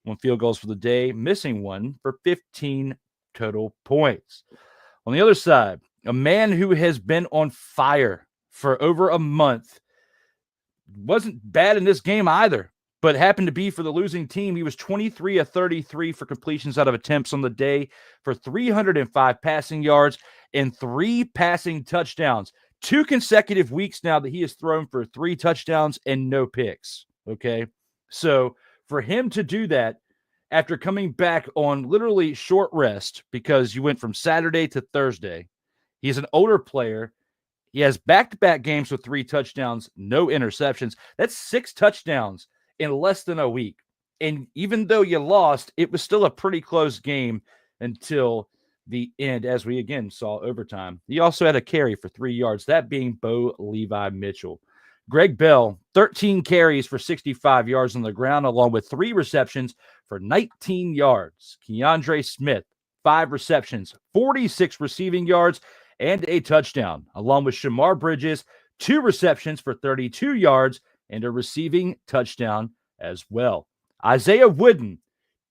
on field goals for the day, missing one for 15 total points. On the other side, a man who has been on fire for over a month, wasn't bad in this game either, but happened to be for the losing team. He was 23 of 33 for completions out of attempts on the day for 305 passing yards and 3 passing touchdowns. 2 consecutive weeks now that he has thrown for 3 touchdowns and no picks. Okay. So for him to do that after coming back on literally short rest, because you went from Saturday to Thursday, he's an older player. He has back-to-back games with 3 touchdowns, no interceptions. That's 6 touchdowns in less than a week. And even though you lost, it was still a pretty close game until the end, as we again saw overtime. He also had a carry for 3 yards, that being Bo Levi Mitchell. Greg Bell, 13 carries for 65 yards on the ground, along with 3 receptions for 19 yards. Keandre Smith, 5 receptions, 46 receiving yards, and a touchdown, along with Shamar Bridges, 2 receptions for 32 yards and a receiving touchdown as well. Isaiah Wooden,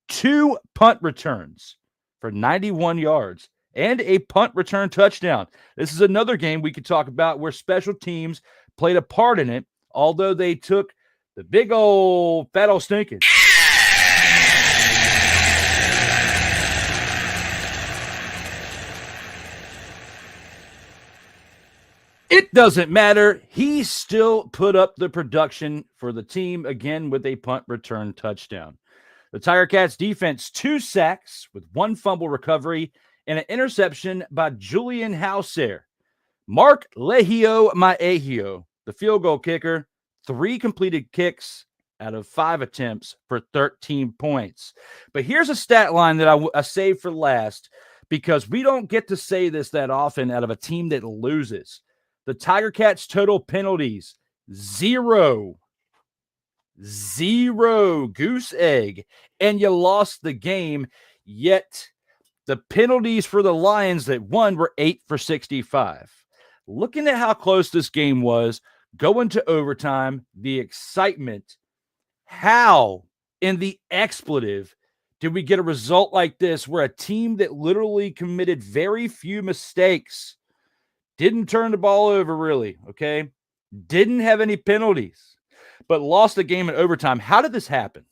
2 punt returns for 91 yards and a punt return touchdown. This is another game we could talk about where special teams played a part in it, although they took the big old fat old stinking. It doesn't matter. He still put up the production for the team, again, with a punt return touchdown. The Tiger Cats defense, 2 sacks with 1 fumble recovery and an interception by Julian Hauser. Mark Lehio Maehio, the field goal kicker, 3 completed kicks out of 5 attempts for 13 points. But here's a stat line that I saved for last, because we don't get to say this that often out of a team that loses. The Tiger Cats total penalties, 0. Goose egg. And you lost the game, yet the penalties for the Lions that won were 8 for 65. Looking at how close this game was, going to overtime, the excitement, how in the expletive did we get a result like this where a team that literally committed very few mistakes, didn't turn the ball over really, okay? Didn't have any penalties, but lost the game in overtime. How did this happen?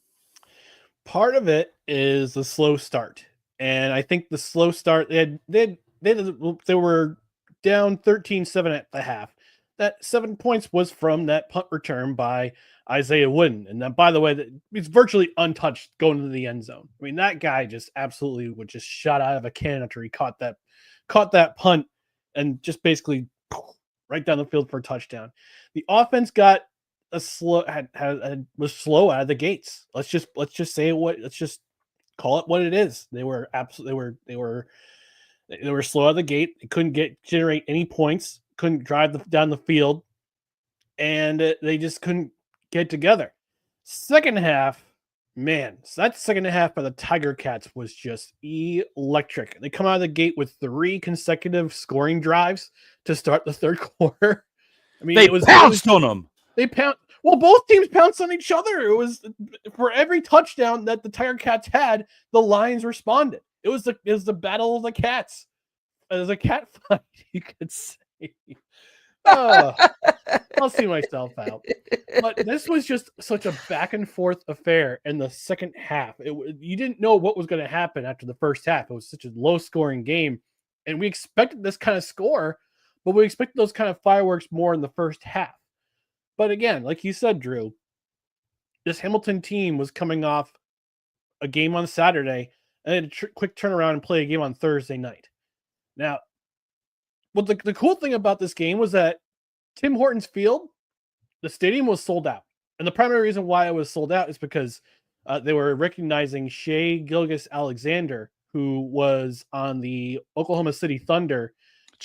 Part of it is the slow start. And I think the slow start, they were down 13-7 at the half. that 7 points was from that punt return by Isaiah Wooden. And then, by the way, he's virtually untouched going into the end zone. I mean, that guy just absolutely would just shot out of a cannon after he caught that punt and just basically right down the field for a touchdown. The offense got was slow out of the gates. Let's just call it what it is. They were slow out of the gate. They couldn't generate any points, couldn't drive down the field, and they just couldn't get together. Second half, man, so that second half by the Tiger Cats was just electric. They come out of the gate with 3 consecutive scoring drives to start the third quarter. I mean, They pounced on them. Well, both teams pounced on each other. It was for every touchdown that the Tiger Cats had, the Lions responded. It was the battle of the cats. It was a cat fight, you could say. I'll see myself out. But this was just such a back and forth affair in the second half. You didn't know what was going to happen after the first half. It was such a low scoring game, and we expected this kind of score, but we expected those kind of fireworks more in the first half. But again, like you said, Drew, this Hamilton team was coming off a game on Saturday and then a quick turnaround and play a game on Thursday night. Now, well, the cool thing about this game was that Tim Hortons Field, the stadium was sold out. And the primary reason why it was sold out is because they were recognizing Shea Gilgeous-Alexander, who was on the Oklahoma City Thunder.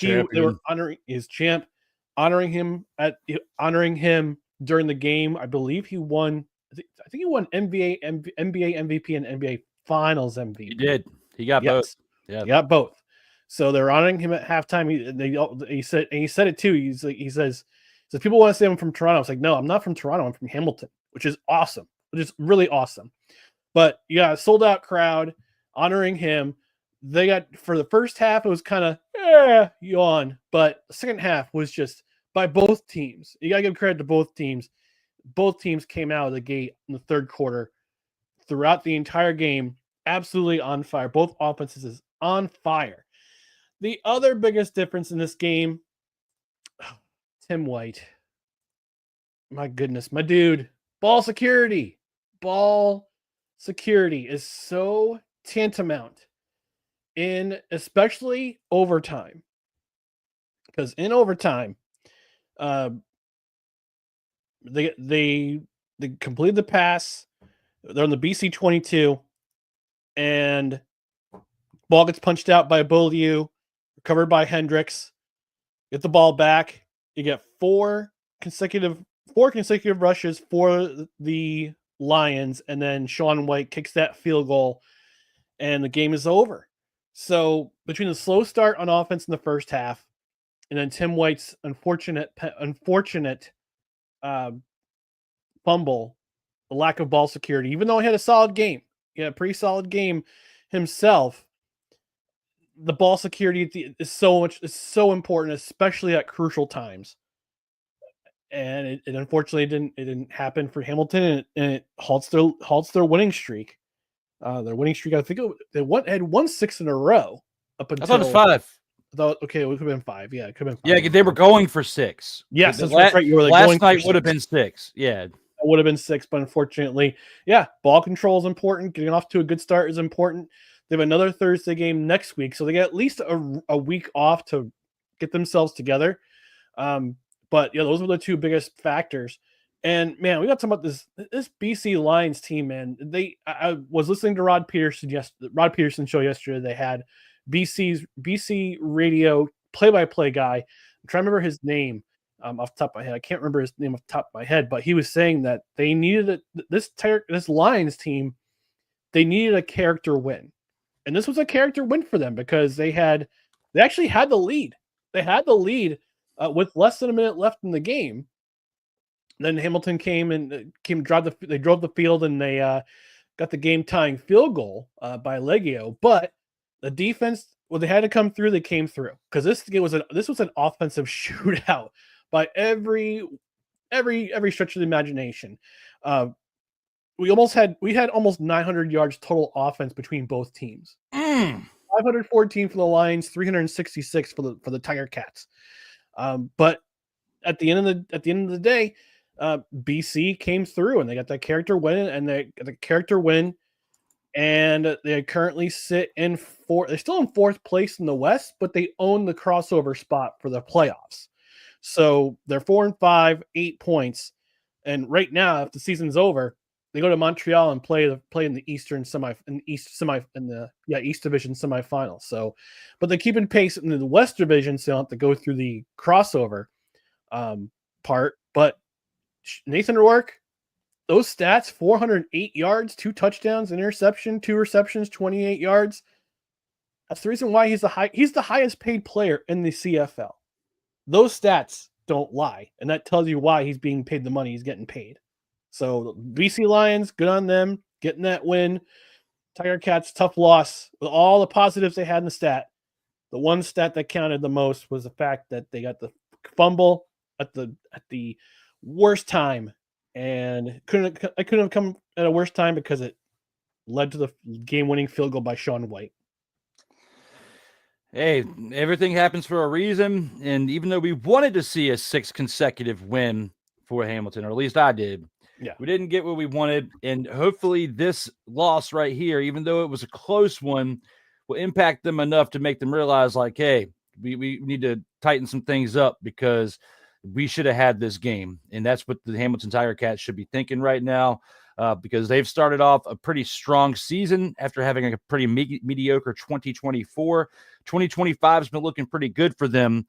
They were honoring his champ, honoring him during the game. I believe he won. I think he won NBA MVP and NBA Finals MVP. He did. He got both. Yeah, he got both. So they're honoring him at halftime. He said it too. He says people want to say I'm from Toronto. I was like, no, I'm not from Toronto. I'm from Hamilton, which is awesome. Which is really awesome. But yeah, sold out crowd honoring him. They got, for the first half, it was kind of yawn, but the second half was just by both teams. You gotta give credit to both teams. Both teams came out of the gate in the third quarter throughout the entire game, absolutely on fire. Both offenses is on fire. The other biggest difference in this game, Tim White. My goodness, my dude. Ball security is so tantamount in especially overtime. Because in overtime, they completed the pass. They're on the BC 22, and ball gets punched out by Beaulieu, recovered by Hendricks. Get the ball back. You get four consecutive rushes for the Lions, and then Sean White kicks that field goal, and the game is over. So between the slow start on offense in the first half, and then Tim White's unfortunate fumble, the lack of ball security, even though he had a solid game, he had a pretty solid game himself, the ball security is so important, especially at crucial times. And it unfortunately didn't happen for Hamilton, and it halts their winning streak. Their winning streak, I think they had won 6 in a row up until. I thought it was 5. Okay, it could have been 5. Yeah, it could have been 5. Yeah, they were going for 6. Yes, that's right. You were last night would have been 6. Yeah, it would have been 6, but unfortunately, yeah, ball control is important. Getting off to a good start is important. They have another Thursday game next week, so they get at least a week off to get themselves together. But yeah, those were the two biggest factors. And man, we got to talk about this BC Lions team, man. I was listening to Rod Peterson show yesterday. They had BC radio play-by-play guy. I'm trying to remember his name off the top of my head. I can't remember his name off the top of my head, but he was saying that they needed this Lions team. They needed a character win, and this was a character win for them because they actually had the lead. They had the lead with less than a minute left in the game. Then Hamilton drove the field, and they got the game tying field goal by Legio. But the defense, they had to come through. They came through because this was an offensive shootout by every stretch of the imagination. We had almost 900 yards total offense between both teams. 514 for the Lions, 366 for the Tiger Cats. But at the end of the day, BC came through and they got that character win, and they currently sit in they're still in fourth place in the West, but they own the crossover spot for the playoffs. So they're 4-5, 8 points. And right now, if the season's over, they go to Montreal and play in the East Division semifinal. So, but they're keeping pace in the West Division, so they don't have to go through the crossover part. But Nathan Rourke, those stats: 408 yards, 2 touchdowns, an interception, 2 receptions, 28 yards. That's the reason why he's the highest paid player in the CFL. Those stats don't lie, and that tells you why he's being paid the money he's getting paid. So BC Lions, good on them, getting that win. Tiger Cats, tough loss. With all the positives they had in the stat, the one stat that counted the most was the fact that they got the fumble at the worst time, and couldn't have come at a worse time because it led to the game-winning field goal by Sean White. Hey, everything happens for a reason, and even though we wanted to see a 6th consecutive win for Hamilton, or at least I did, we didn't get what we wanted, and hopefully this loss right here, even though it was a close one, will impact them enough to make them realize, like, hey, we need to tighten some things up because we should have had this game, and that's what the Hamilton Tiger Cats should be thinking right now. Because they've started off a pretty strong season after having a pretty mediocre 2024. 2025 has been looking pretty good for them.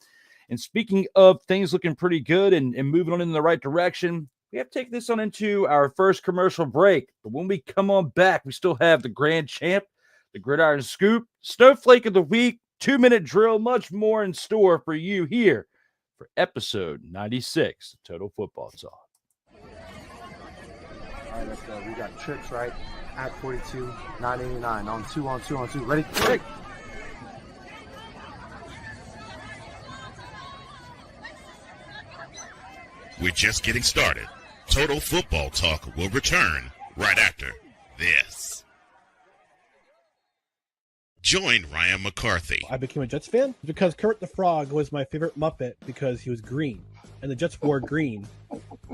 And speaking of things looking pretty good and moving on in the right direction, we have to take this on into our first commercial break. But when we come on back, we still have the grand champ, the Gridiron Scoop, Snowflake of the Week, 2-minute drill, much more in store for you here for episode 96 of Total Football Talk. All right, let's go. We got trips, right? At 42, 989. On two. Ready? Quick. We're just getting started. Total Football Talk will return right after this. Join Ryan McCarthy. I became a Jets fan because Kermit the Frog was my favorite Muppet because he was green, and the Jets wore green.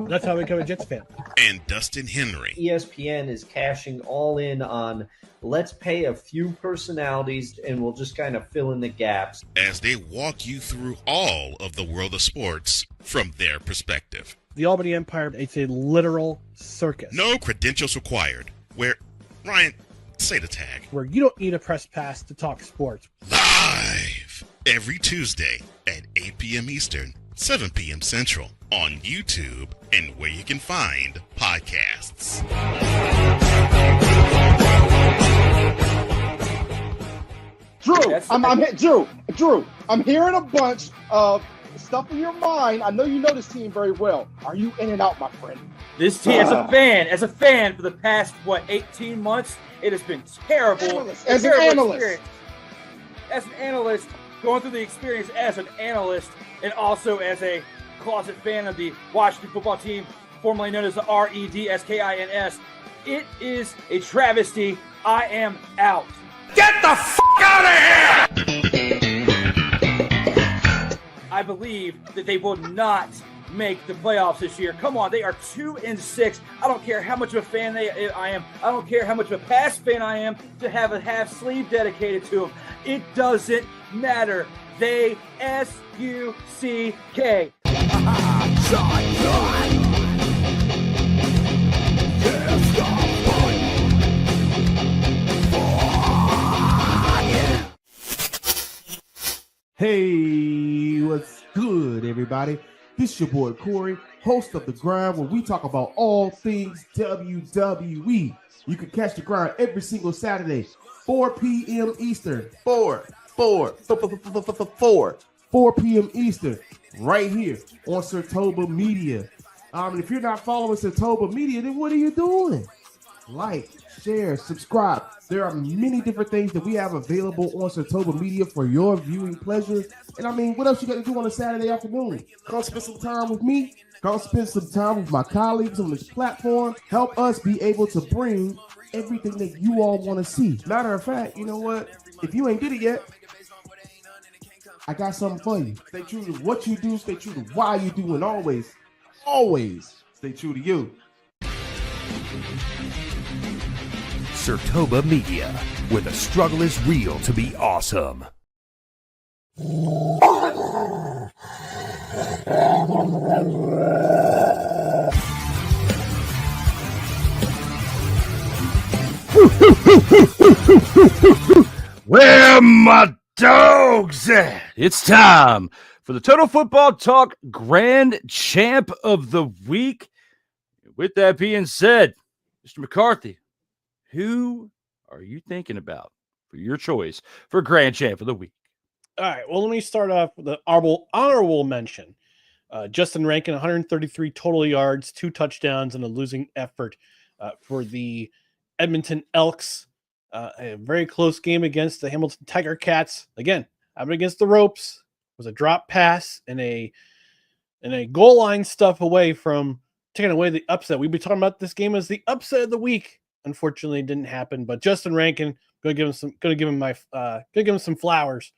That's how I became a Jets fan. And Dustin Henry. ESPN is cashing all in on let's pay a few personalities and we'll just kind of fill in the gaps. As they walk you through all of the world of sports from their perspective. The Albany Empire, it's a literal circus. No credentials required. Where, Ryan, say the tag. Where you don't need a press pass to talk sports. Live every Tuesday at 8 p.m. Eastern, 7 p.m. Central on YouTube and where you can find podcasts. Drew, I'm hearing a bunch of stuff in your mind. I know you know this team very well. Are you in and out, my friend? This team, as a fan for the past, 18 months, it has been terrible. As an analyst. As an analyst, going through the experience as an analyst and also as a closet fan of the Washington football team, formerly known as the Redskins. It is a travesty. I am out. Get the f*** out of here! I believe that they will not make the playoffs this year. Come on, they are 2-6. I don't care how much of a fan I am. I don't care how much of a past fan I am to have a half sleeve dedicated to them. It doesn't matter. They S-U-C-K. Hey, what's good, everybody? This is your boy Corey, host of The Grind, where we talk about all things WWE. You can catch The Grind every single Saturday, 4 p.m. Eastern. 4 p.m. Eastern, right here on Sertoba Media. If you're not following Sertoba Media, then what are you doing? Like, share, subscribe. There are many different things that we have available on Sertoba Media for your viewing pleasure. And what else you got to do on a Saturday afternoon? Come spend some time with me. Come spend some time with my colleagues on this platform. Help us be able to bring everything that you all want to see. Matter of fact, you know what? If you ain't did it yet, I got something for you. Stay true to what you do. Stay true to why you do, and always stay true to you. Sertoba Media, where the struggle is real to be awesome. Where my dogs at? It's time for the Total Football Talk Grand Champ of the Week. With that being said, Mr. McCarthy, who are you thinking about for your choice for Grand Champ of the Week? All right. Well, let me start off with the honorable mention. Justin Rankin, 133 total yards, 2 touchdowns, and a losing effort for the Edmonton Elks. A very close game against the Hamilton Tiger Cats. Again, I'm against the ropes. It was a drop pass and a goal line stuff away from taking away the upset. We've been talking about this game as the upset of the week. Unfortunately, it didn't happen. But Justin Rankin, gonna give him some flowers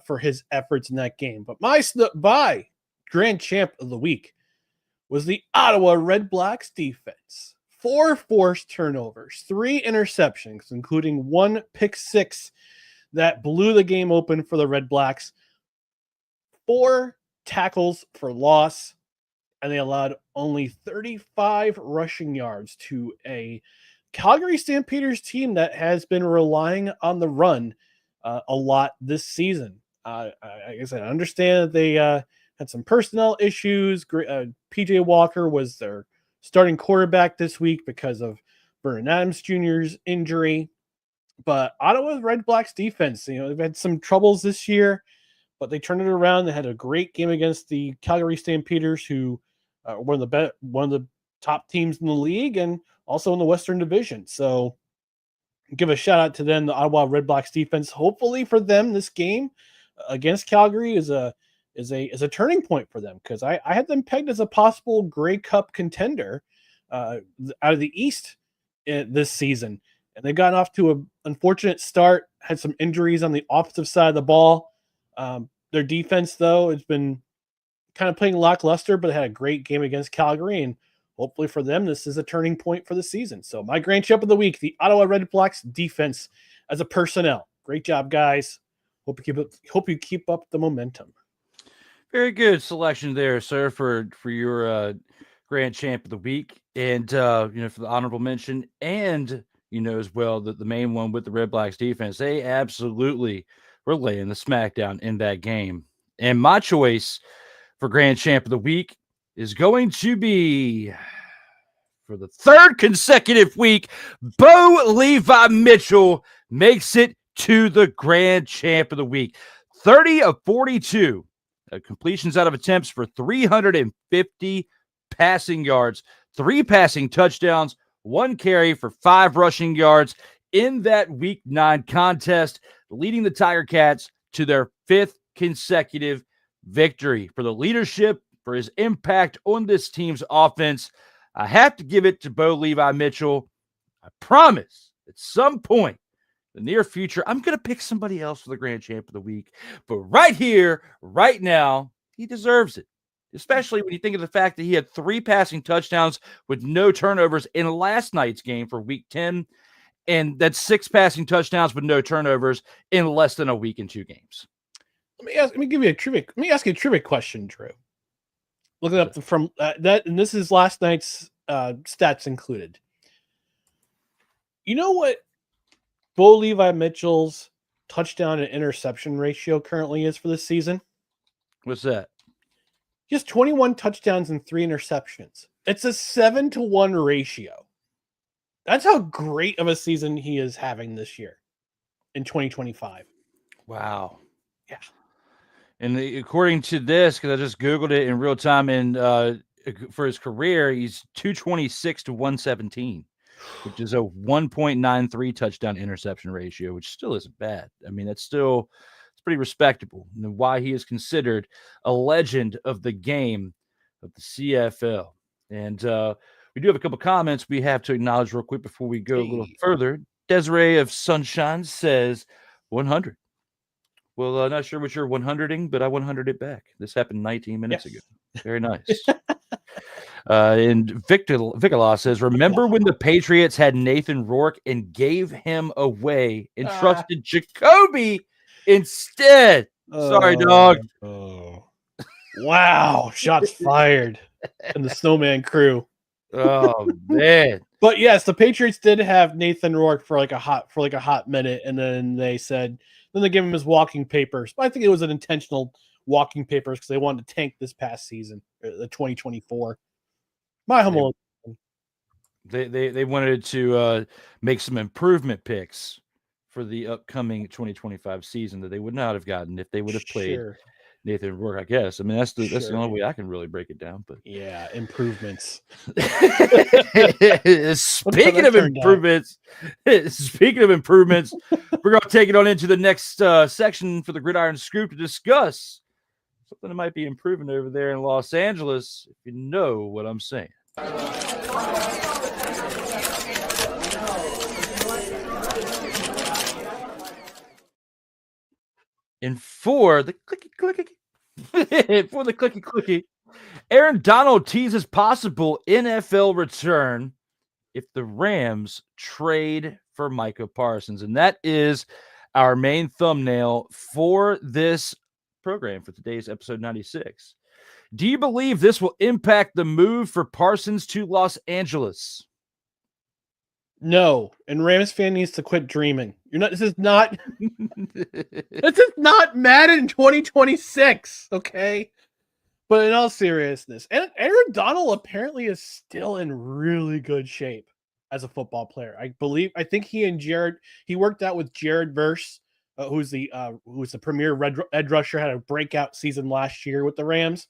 for his efforts in that game. But my Grand Champ of the Week was the Ottawa Red Blacks defense. 4 forced turnovers, 3 interceptions, including 1 pick six that blew the game open for the Red Blacks, 4 tackles for loss, and they allowed only 35 rushing yards to a Calgary Stampeders team that has been relying on the run a lot this season. Like I said, I understand that they had some personnel issues. PJ Walker was their starting quarterback this week because of Vernon Adams Jr.'s injury. But Ottawa's Red Blacks defense, they've had some troubles this year, but they turned it around. They had a great game against the Calgary Stampeders, who are one of the top teams in the league and also in the Western Division. So give a shout out to them, the Ottawa Red Blacks defense. Hopefully for them, this game against Calgary is a turning point for them, because I had them pegged as a possible Grey Cup contender out of the East this season. And they got off to an unfortunate start, had some injuries on the offensive side of the ball. Their defense, though, has been kind of playing lackluster, but they had a great game against Calgary. And hopefully for them, this is a turning point for the season. So my Grand Champ of the Week, the Ottawa Red Blacks defense as a personnel. Great job, guys. Hope you keep up the momentum. Very good selection there, sir, for your Grand Champ of the Week. And, for the honorable mention and, as well, the main one with the Red Blacks defense, they absolutely were laying the smackdown in that game. And my choice for Grand Champ of the Week is going to be, for the 3rd consecutive week, Bo Levi Mitchell makes it to the Grand Champ of the Week. 30 of 42. Completions out of attempts for 350 passing yards, 3 passing touchdowns, 1 carry for 5 rushing yards in that Week 9 contest, leading the Tiger Cats to their 5th consecutive victory. For the leadership, for his impact on this team's offense, I have to give it to Bo Levi Mitchell. I promise at some point the near future, I'm going to pick somebody else for the Grand Champ of the Week. But right here, right now, he deserves it, especially when you think of the fact that he had 3 passing touchdowns with no turnovers in last night's game for Week 10, and that's 6 passing touchdowns with no turnovers in less than a week and 2 games. Let me ask you a trivia question, Drew. Looking up from that, and this is last night's stats included. You know what Bo Levi Mitchell's touchdown and interception ratio currently is for this season? What's that? He has 21 touchdowns and 3 interceptions. It's a 7-to-1 ratio. That's how great of a season he is having this year in 2025. Wow. Yeah. And according to this, because I just Googled it in real time, and for his career, he's 226 to 117, which is a 1.93 touchdown interception ratio, which still isn't bad. I mean, it's pretty respectable. And why he is considered a legend of the game of the CFL. And we do have a couple comments we have to acknowledge real quick before we go a little further. Desiree of Sunshine says 100. Well, not sure what you're 100ing, but I 100 it back. This happened 19 minutes ago. Very nice. And Victor Law says, remember when the Patriots had Nathan Rourke and gave him away and trusted Jacoby instead? Sorry, dog. Oh. Wow. Shots fired. And the Snowman crew. Oh, man. But yes, the Patriots did have Nathan Rourke for like a hot minute, and then they gave him his walking papers. But I think it was an intentional walking papers because they wanted to tank this past season, the 2024. My humble. They wanted to make some improvement picks for the upcoming 2025 season that they would not have gotten if they would have played Nathan Rourke, I guess. I mean, that's the only way I can really break it down. But yeah, improvements. Speaking of improvements, we're going to take it on into the next section for the Gridiron Scoop to discuss something that might be improving over there in Los Angeles, if you know what I'm saying. And for the clicky, Aaron Donald teases possible NFL return if the Rams trade for Micah Parsons. And that is our main thumbnail for this program for today's episode 96. Do you believe this will impact the move for Parsons to Los Angeles? No, and Rams fan needs to quit dreaming. This is not Madden 2026, okay? But in all seriousness, Aaron Donald apparently is still in really good shape as a football player. I think he worked out with Jared Verse, who's the premier edge rusher, had a breakout season last year with the Rams.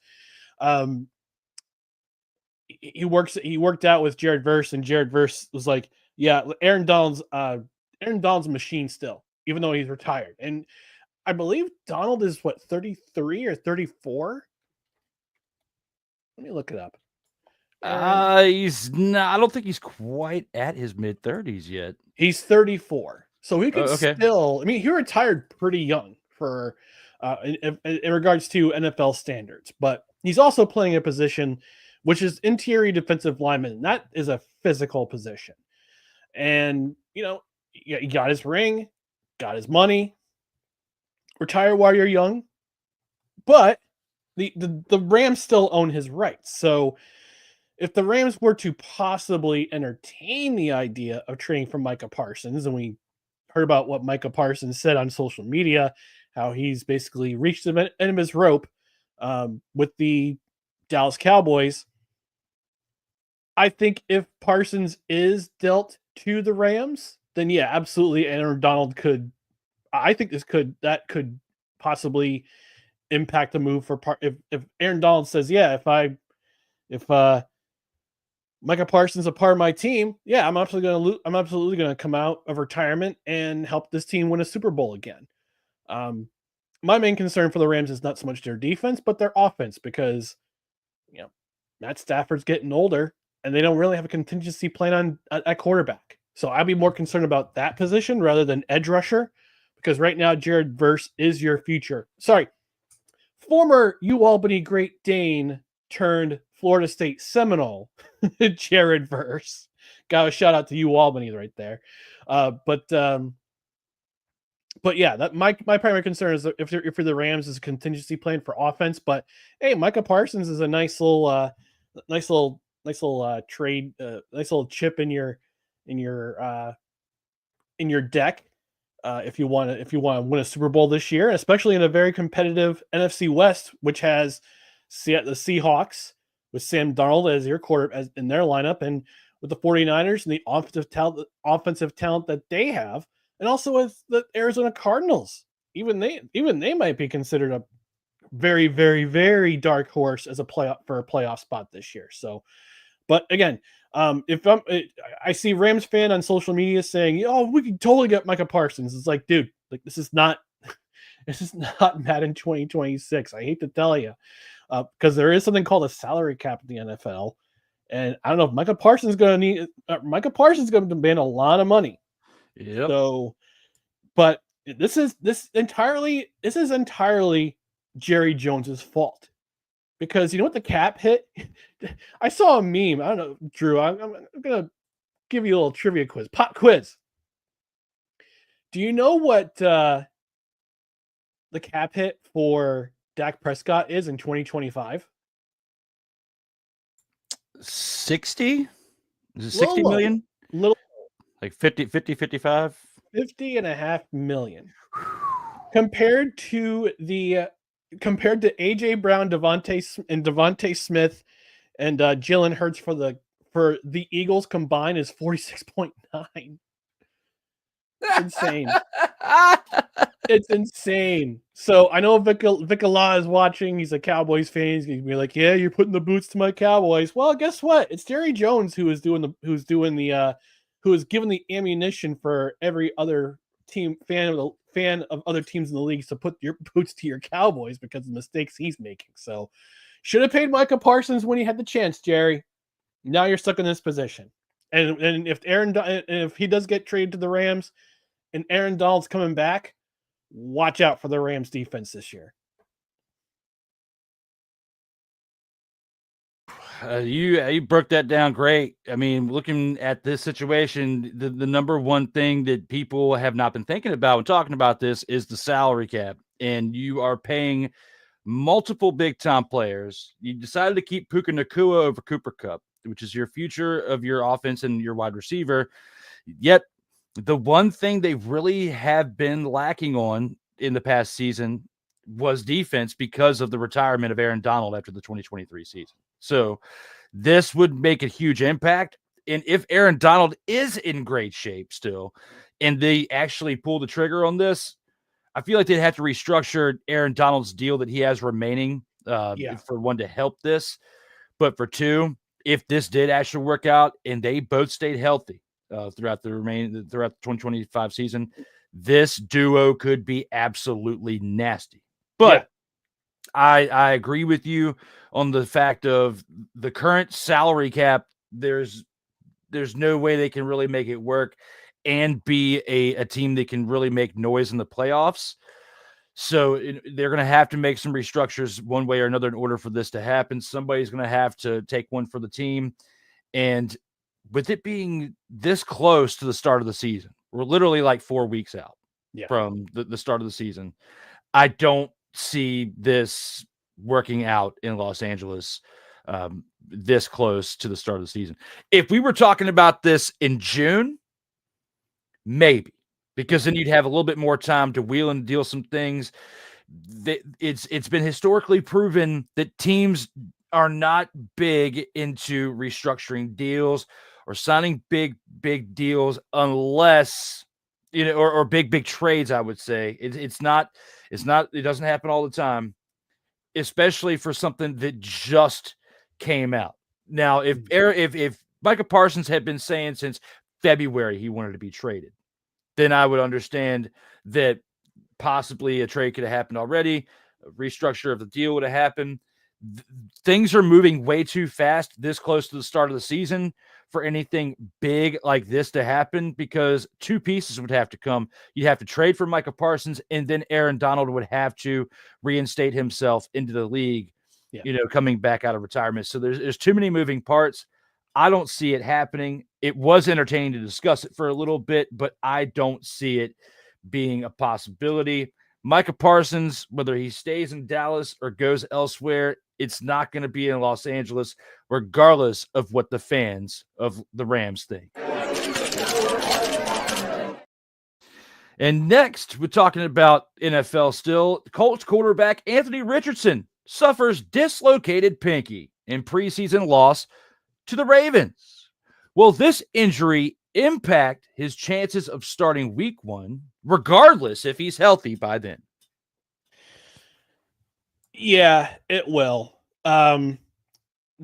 He worked out with Jared Verse, and Jared Verse was like, yeah, Aaron Donald's a machine still, even though he's retired. And I believe Donald is 33 or 34. Let me look it up. He's not. I don't think he's quite at his mid-30s yet. He's 34, so he could still. I mean, he retired pretty young for in regards to NFL standards, but he's also playing a position which is interior defensive lineman. And that is a physical position. And, he got his ring, got his money, retire while you're young, but the Rams still own his rights. So if the Rams were to possibly entertain the idea of trading for Micah Parsons, and we heard about what Micah Parsons said on social media, how he's basically reached the end of his rope with the Dallas Cowboys, I think if Parsons is dealt to the Rams, then yeah, absolutely, Aaron Donald could. I think that could possibly impact the move for if Aaron Donald says, yeah, if Micah Parsons is a part of my team, yeah, I'm absolutely going to come out of retirement and help this team win a Super Bowl again. My main concern for the Rams is not so much their defense, but their offense, because Matt Stafford's getting older and they don't really have a contingency plan at quarterback. So I'd be more concerned about that position rather than edge rusher, because right now Jared Verse is your future. Sorry, former UAlbany Great Dane turned Florida State Seminole, Jared Verse. Got a shout out to UAlbany right there. But yeah, that my primary concern is if you're the Rams is a contingency plan for offense. But hey, Micah Parsons is a nice little trade, nice little chip in your deck. If you want to win a Super Bowl this year, especially in a very competitive NFC West, which has the Seahawks with Sam Darnold as your quarterback in their lineup, and with the 49ers and the offensive talent that they have, and also with the Arizona Cardinals. Even they might be considered a very, very, very dark horse as a playoff spot this year. So, but again, I see Rams fan on social media saying, "Oh, we can totally get Micah Parsons." It's like, dude, like this is not Madden 2026. I hate to tell you, because there is something called a salary cap in the NFL, and I don't know if Micah Parsons is going to demand a lot of money. Yeah. So, but This is entirely Jerry Jones's fault. Because you know what the cap hit? I saw a meme. I don't know, Drew. I'm going to give you a little trivia quiz. Pop quiz. Do you know what the cap hit for Dak Prescott is in 2025? 60? Is it Little 60 low. million? Little Like 50, 55? 50.5 million. Compared to AJ Brown, Devontae Smith, and Jalen Hurts for the Eagles combined is 46.9. It's insane. It's insane. So I know Vic Allah is watching. He's a Cowboys fan. He's gonna be like, "Yeah, you're putting the boots to my Cowboys." Well, guess what? It's Jerry Jones who is giving the ammunition for every other team fan of other teams in the league to put your boots to your Cowboys because of the mistakes he's making. So should have paid Micah Parsons when he had the chance, Jerry. Now you're stuck in this position. And if he does get traded to the Rams and Aaron Donald's coming back, watch out for the Rams defense this year. You broke that down great. I mean, looking at this situation, the number one thing that people have not been thinking about when talking about this is the salary cap. And you are paying multiple big-time players. You decided to keep Puka Nacua over Cooper Kupp, which is your future of your offense and your wide receiver. Yet, the one thing they really have been lacking on in the past season was defense because of the retirement of Aaron Donald after the 2023 season. So this would make a huge impact. And if Aaron Donald is in great shape still, and they actually pull the trigger on this, I feel like they'd have to restructure Aaron Donald's deal that he has remaining for one to help this. But for two, if this did actually work out and they both stayed healthy throughout the 2025 season, this duo could be absolutely nasty. But I agree with you on the fact of the current salary cap. There's no way they can really make it work and be a team that can really make noise in the playoffs. So they're going to have to make some restructures one way or another in order for this to happen. Somebody's going to have to take one for the team. And with it being this close to the start of the season, we're literally like 4 weeks out from the start of the season. I don't see this working out in Los Angeles this close to the start of the season. If we were talking about this in June, maybe, because then you'd have a little bit more time to wheel and deal some things. It's been historically proven that teams are not big into restructuring deals or signing big deals unless, or big trades, I would say. It doesn't happen all the time, especially for something that just came out. Now, if Micah Parsons had been saying since February he wanted to be traded, then I would understand that possibly a trade could have happened already. A restructure of the deal would have happened. Things are moving way too fast this close to the start of the season for anything big like this to happen, because two pieces would have to come. You'd have to trade for Micah Parsons, and then Aaron Donald would have to reinstate himself into the league, coming back out of retirement. So there's too many moving parts. I don't see it happening. It was entertaining to discuss it for a little bit, but I don't see it being a possibility. Micah Parsons, whether he stays in Dallas or goes elsewhere, it's not going to be in Los Angeles, regardless of what the fans of the Rams think. And next, we're talking about NFL still. Colts quarterback Anthony Richardson suffers dislocated pinky in preseason loss to the Ravens. Will this injury impact his chances of starting week 1, regardless if he's healthy by then? Yeah, it will.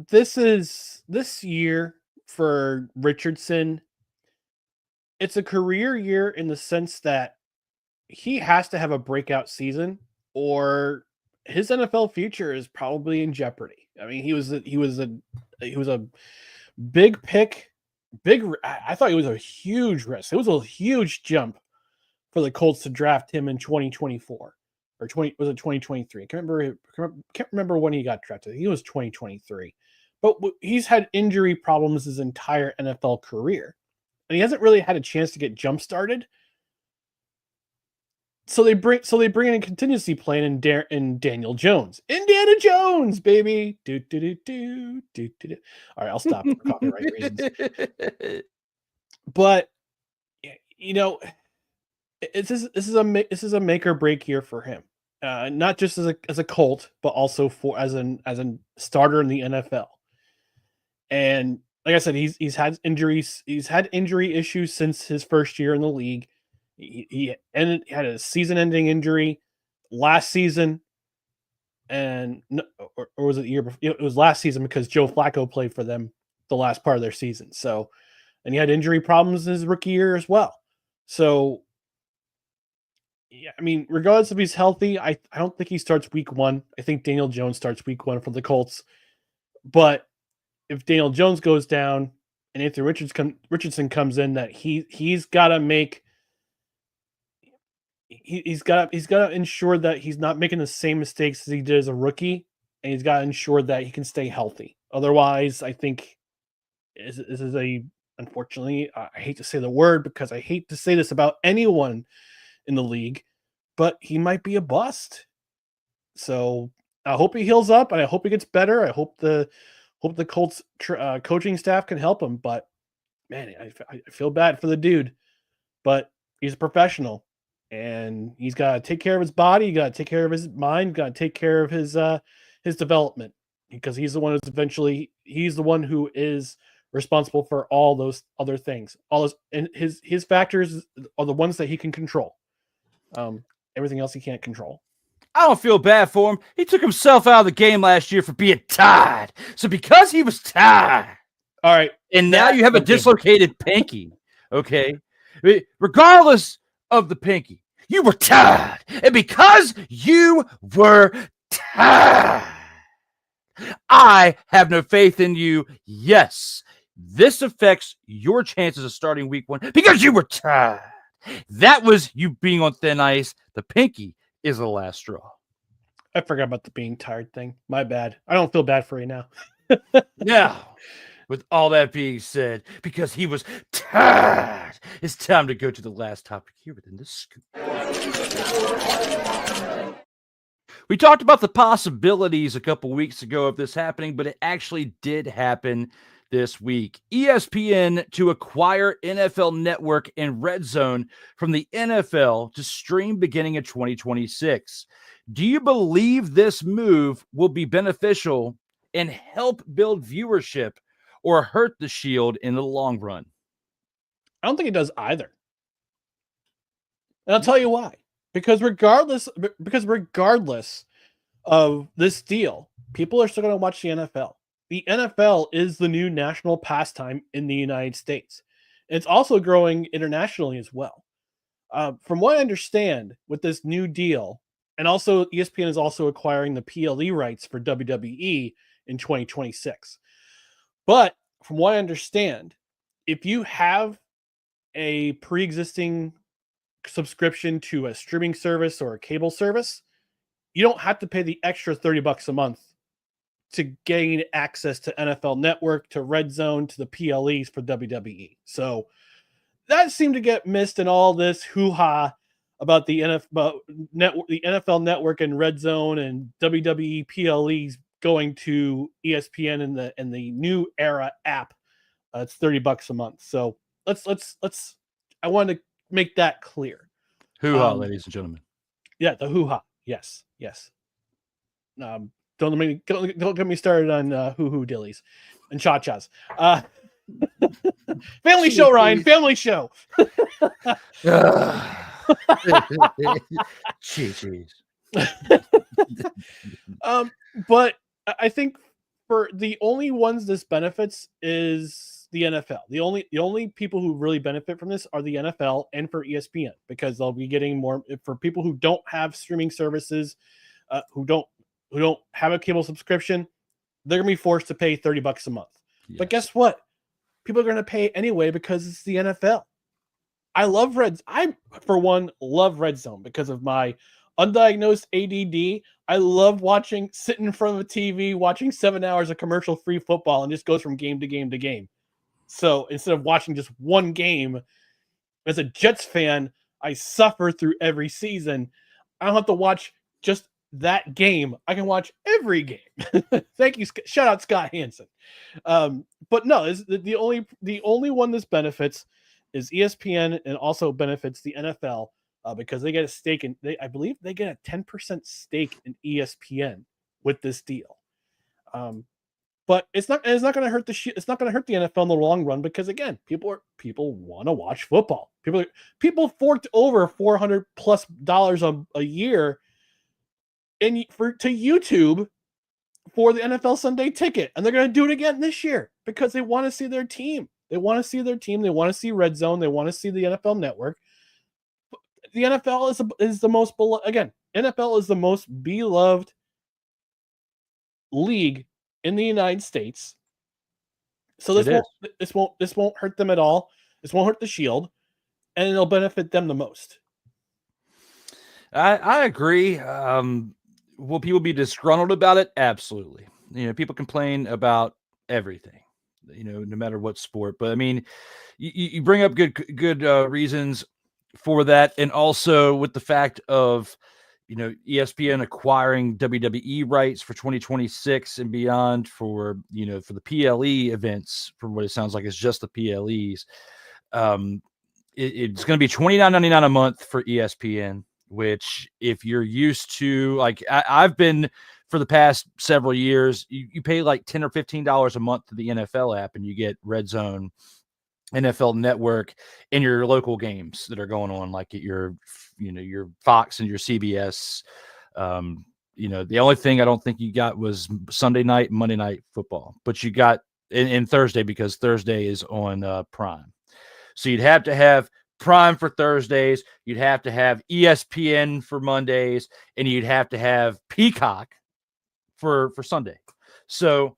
This year for Richardson, it's a career year in the sense that he has to have a breakout season or his NFL future is probably in jeopardy. I mean, he was a big pick. I thought it was a huge risk. It was a huge jump for the Colts to draft him in 2024 or 2023. I can't remember when he got drafted. He was 2023, but he's had injury problems his entire NFL career, and he hasn't really had a chance to get jump started. So they bring in a contingency plan in Daniel Jones. Indiana Jones, baby. Do. All right, I'll stop for copyright reasons. But this is a make or break year for him. Not just as a Colt, but also as a starter in the NFL. And like I said, he's had injuries. He's had injury issues since his first year in the league. He had a season-ending injury last season, or was it the year before? It was last season because Joe Flacco played for them the last part of their season. So, and he had injury problems in his rookie year as well. So, yeah, I mean, regardless if he's healthy, I don't think he starts week 1. I think Daniel Jones starts week 1 for the Colts. But if Daniel Jones goes down and Anthony Richardson comes in, that he's got to make. He's got to ensure that he's not making the same mistakes as he did as a rookie, and he's got to ensure that he can stay healthy. Otherwise, I think this is unfortunately, I hate to say the word because I hate to say this about anyone in the league, but he might be a bust. So I hope he heals up and I hope he gets better. I hope the Colts coaching staff can help him. But man, I feel bad for the dude, but he's a professional. And he's got to take care of his body. You got to take care of his mind. Got to take care of his development, because he's the one he's the one who is responsible for all those other things. All those, and his factors are the ones that he can control. Everything else he can't control. I don't feel bad for him. He took himself out of the game last year for being tired. So because he was tired, all right, and now you have a dislocated pinky. Okay, regardless of the pinky, you were tired, and because you were tired, I have no faith in you. Yes, this affects your chances of starting week 1 because you were tired. That was you being on thin ice. The pinky is the last straw. I forgot about the being tired thing. My bad. I don't feel bad for you now. Now, with all that being said, because he was tired, it's time to go to the last topic here within the scoop. We talked about the possibilities a couple weeks ago of this happening, but it actually did happen this week. ESPN to acquire NFL Network and Red Zone from the NFL to stream beginning of 2026. Do you believe this move will be beneficial and help build viewership, or hurt the Shield in the long run? I don't think it does either. And I'll tell you why. Because regardless of this deal, people are still going to watch the NFL. The NFL is the new national pastime in the United States. It's also growing internationally as well. From what I understand with this new deal, and also ESPN is also acquiring the PLE rights for WWE in 2026. But from what I understand, if you have a pre-existing subscription to a streaming service or a cable service, you don't have to pay the extra $30 a month to gain access to NFL Network, to Red Zone, to the PLEs for WWE. So that seemed to get missed in all this hoo-ha about the NFL Network and Red Zone and WWE PLEs going to ESPN in the new era app. It's $30 a month. So let's I want to make that clear. Hoo-ha, ladies and gentlemen. Yeah, the hoo-ha. Yes. Don't get me started on hoo-hoo dillies and cha-chas. Family show, Ryan. Family show. Jeez. But I think for the only ones this benefits is the NFL. The only people who really benefit from this are the NFL and for ESPN, because they'll be getting more for people who don't have streaming services, who don't have a cable subscription. They're gonna be forced to pay $30 a month. Yes. But guess what? People are gonna pay anyway because it's the NFL. I love I, for one, love Red Zone because of my undiagnosed ADD. I love sitting in front of a TV, watching 7 hours of commercial-free football, and just goes from game to game to game. So instead of watching just one game, as a Jets fan, I suffer through every season. I don't have to watch just that game. I can watch every game. Thank you. Shout out Scott Hansen. But no, the only one this benefits is ESPN, and also benefits the NFL because they get a stake in. I believe they get a 10% stake in ESPN with this deal. But it's not going to hurt it's not going to hurt the NFL in the long run because, again, people want to watch football. People forked over $400+ a year to YouTube for the NFL Sunday Ticket, and they're going to do it again this year because they want to see their team. They want to see their team. They want to see Red Zone. They want to see the NFL Network. The NFL is the most NFL is the most beloved league in the United States. So this won't hurt them at all. This won't hurt the Shield, and it'll benefit them the most. I agree. Will people be disgruntled about it? Absolutely. People complain about everything, no matter what sport. But I mean, you bring up good reasons for that, and also with the fact of ESPN acquiring WWE rights for 2026 and beyond for the PLE events. From what it sounds like, it's just the PLEs. It's going to be $29.99 a month for ESPN, which if you're used to, like I've been for the past several years, you pay like $10 or $15 a month to the NFL app and you get Red Zone, NFL Network, and your local games that are going on, like at your Fox and your CBS. The only thing I don't think you got was Sunday night, Monday night football, but you got in Thursday because Thursday is on Prime. So you'd have to have Prime for Thursdays, you'd have to have ESPN for Mondays, and you'd have to have Peacock for Sunday. So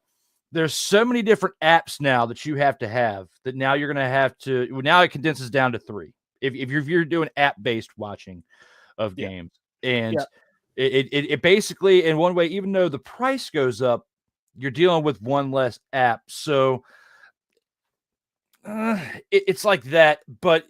there's so many different apps now that you have to have that now you're going to have to. Now it condenses down to 3. If you're doing app-based watching of games, and it basically, in one way, even though the price goes up, you're dealing with one less app. So it's like that, but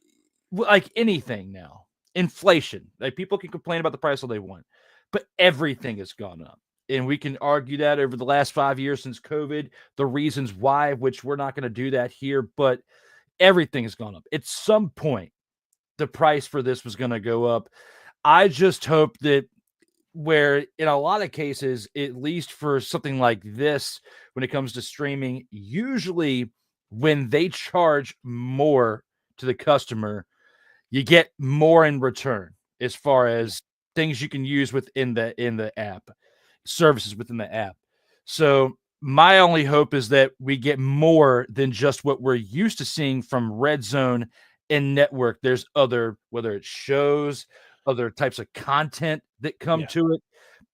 like anything now, inflation. Like people can complain about the price all they want, but everything has gone up. And we can argue that over the last 5 years since COVID, the reasons why, which we're not going to do that here, but everything has gone up. At some point, the price for this was going to go up. I just hope that where in a lot of cases, at least for something like this, when it comes to streaming, usually when they charge more to the customer, you get more in return as far as things you can use within the app. Services within the app. So my only hope is that we get more than just what we're used to seeing from Red Zone and Network. There's other, whether it's shows, other types of content that come to it,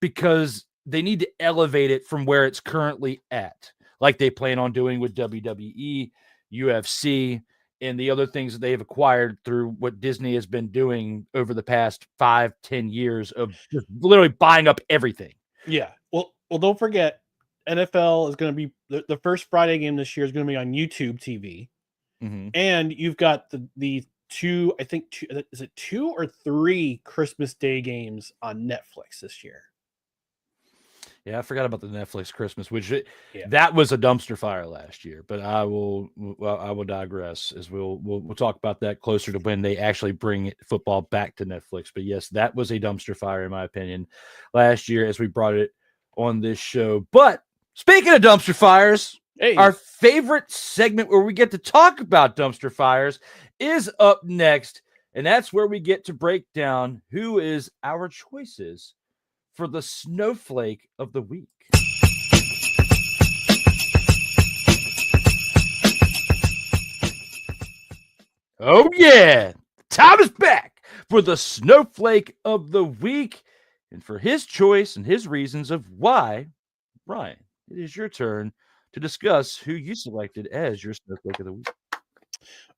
because they need to elevate it from where it's currently at, like they plan on doing with WWE, UFC, and the other things that they've acquired through what Disney has been doing over the past 5-10 years of just literally buying up everything. Yeah. Well, don't forget, NFL is going to be the first Friday game this year is going to be on YouTube TV, and you've got the two, I think is it 2 or 3 Christmas Day games on Netflix this year. Yeah, I forgot about the Netflix Christmas, which that was a dumpster fire last year. But I will digress, as we'll talk about that closer to when they actually bring football back to Netflix. But yes, that was a dumpster fire in my opinion last year as we brought it on this show. But speaking of dumpster fires, our favorite segment where we get to talk about dumpster fires is up next, and that's where we get to break down who is our choices for the snowflake of the week. Oh yeah, time is back for the snowflake of the week, and for his choice and his reasons of why, Ryan, it is your turn to discuss who you selected as your snowflake of the week.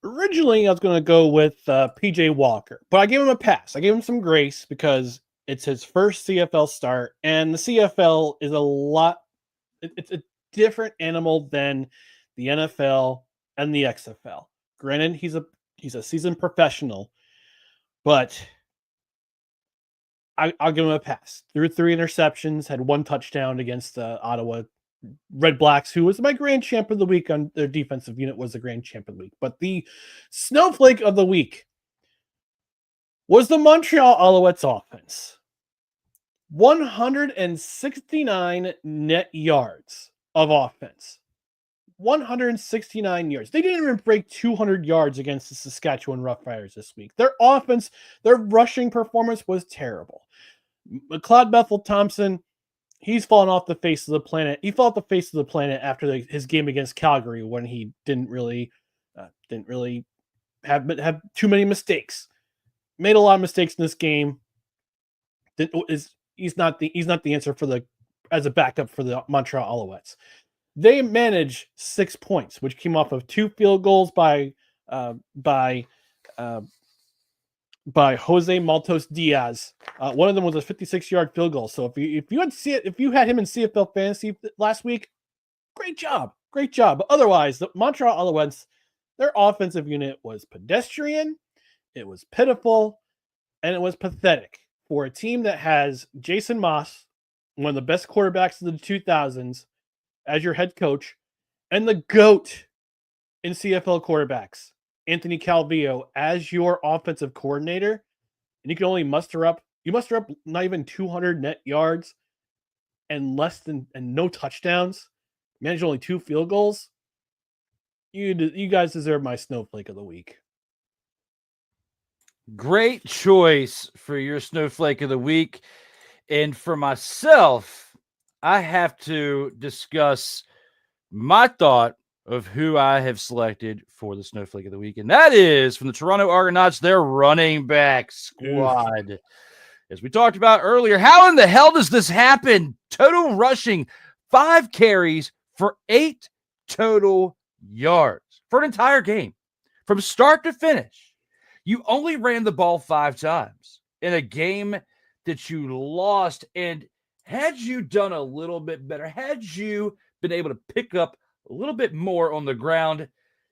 Originally, I was going to go with PJ Walker, but I gave him a pass. I gave him some grace because it's his first CFL start, and the CFL is it's a different animal than the NFL and the XFL. Granted, he's a seasoned professional, but I'll give him a pass. Threw 3 interceptions, had 1 touchdown against the Ottawa Red Blacks, who was my grand champ of the week on their defensive unit, was the grand champ of the week. But the snowflake of the week was the Montreal Alouettes offense. 169 net yards of offense. 169 yards. They didn't even break 200 yards against the Saskatchewan Roughriders this week. Their offense, their rushing performance was terrible. McLeod Bethel Thompson, he's fallen off the face of the planet. He fell off the face of the planet after his game against Calgary when he didn't really have too many mistakes. Made a lot of mistakes in this game. He's not the answer as a backup for the Montreal Alouettes. They managed 6 points, which came off of 2 field goals by Jose Maltos Diaz. One of them was a 56-yard field goal. So if you had him in CFL fantasy last week, great job. But otherwise, the Montreal Alouettes, their offensive unit was pedestrian, it was pitiful, and it was pathetic for a team that has Jason Moss, one of the best quarterbacks of the 2000s, as your head coach, and the GOAT in CFL quarterbacks, Anthony Calvillo, as your offensive coordinator, and you can only muster up not even 200 net yards and no touchdowns, manage only 2 field goals. You guys deserve my snowflake of the week. Great choice for your snowflake of the week. And for myself, I have to discuss my thought of who I have selected for the snowflake of the week. And that is from the Toronto Argonauts, their running back squad. Oof. As we talked about earlier, how in the hell does this happen? Total rushing, 5 carries for 8 total yards for an entire game. From start to finish, you only ran the ball 5 times in a game that you lost. And had you done a little bit better, had you been able to pick up a little bit more on the ground,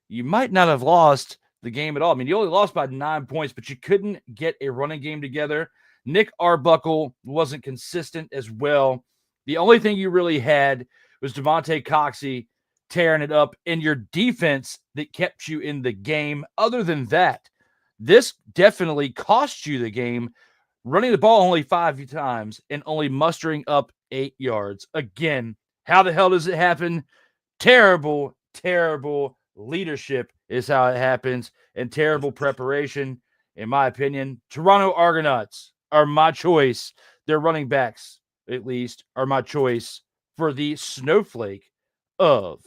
you might not have lost the game at all. I mean, you only lost by 9 points, but you couldn't get a running game together. Nick Arbuckle wasn't consistent as well. The only thing you really had was Devontae Coxey tearing it up in your defense that kept you in the game. Other than that, this definitely cost you the game. Running the ball only 5 times and only mustering up 8 yards. Again, how the hell does it happen? Terrible, terrible leadership is how it happens, and terrible preparation, in my opinion. Toronto Argonauts are my choice. Their running backs, at least, are my choice for the snowflake of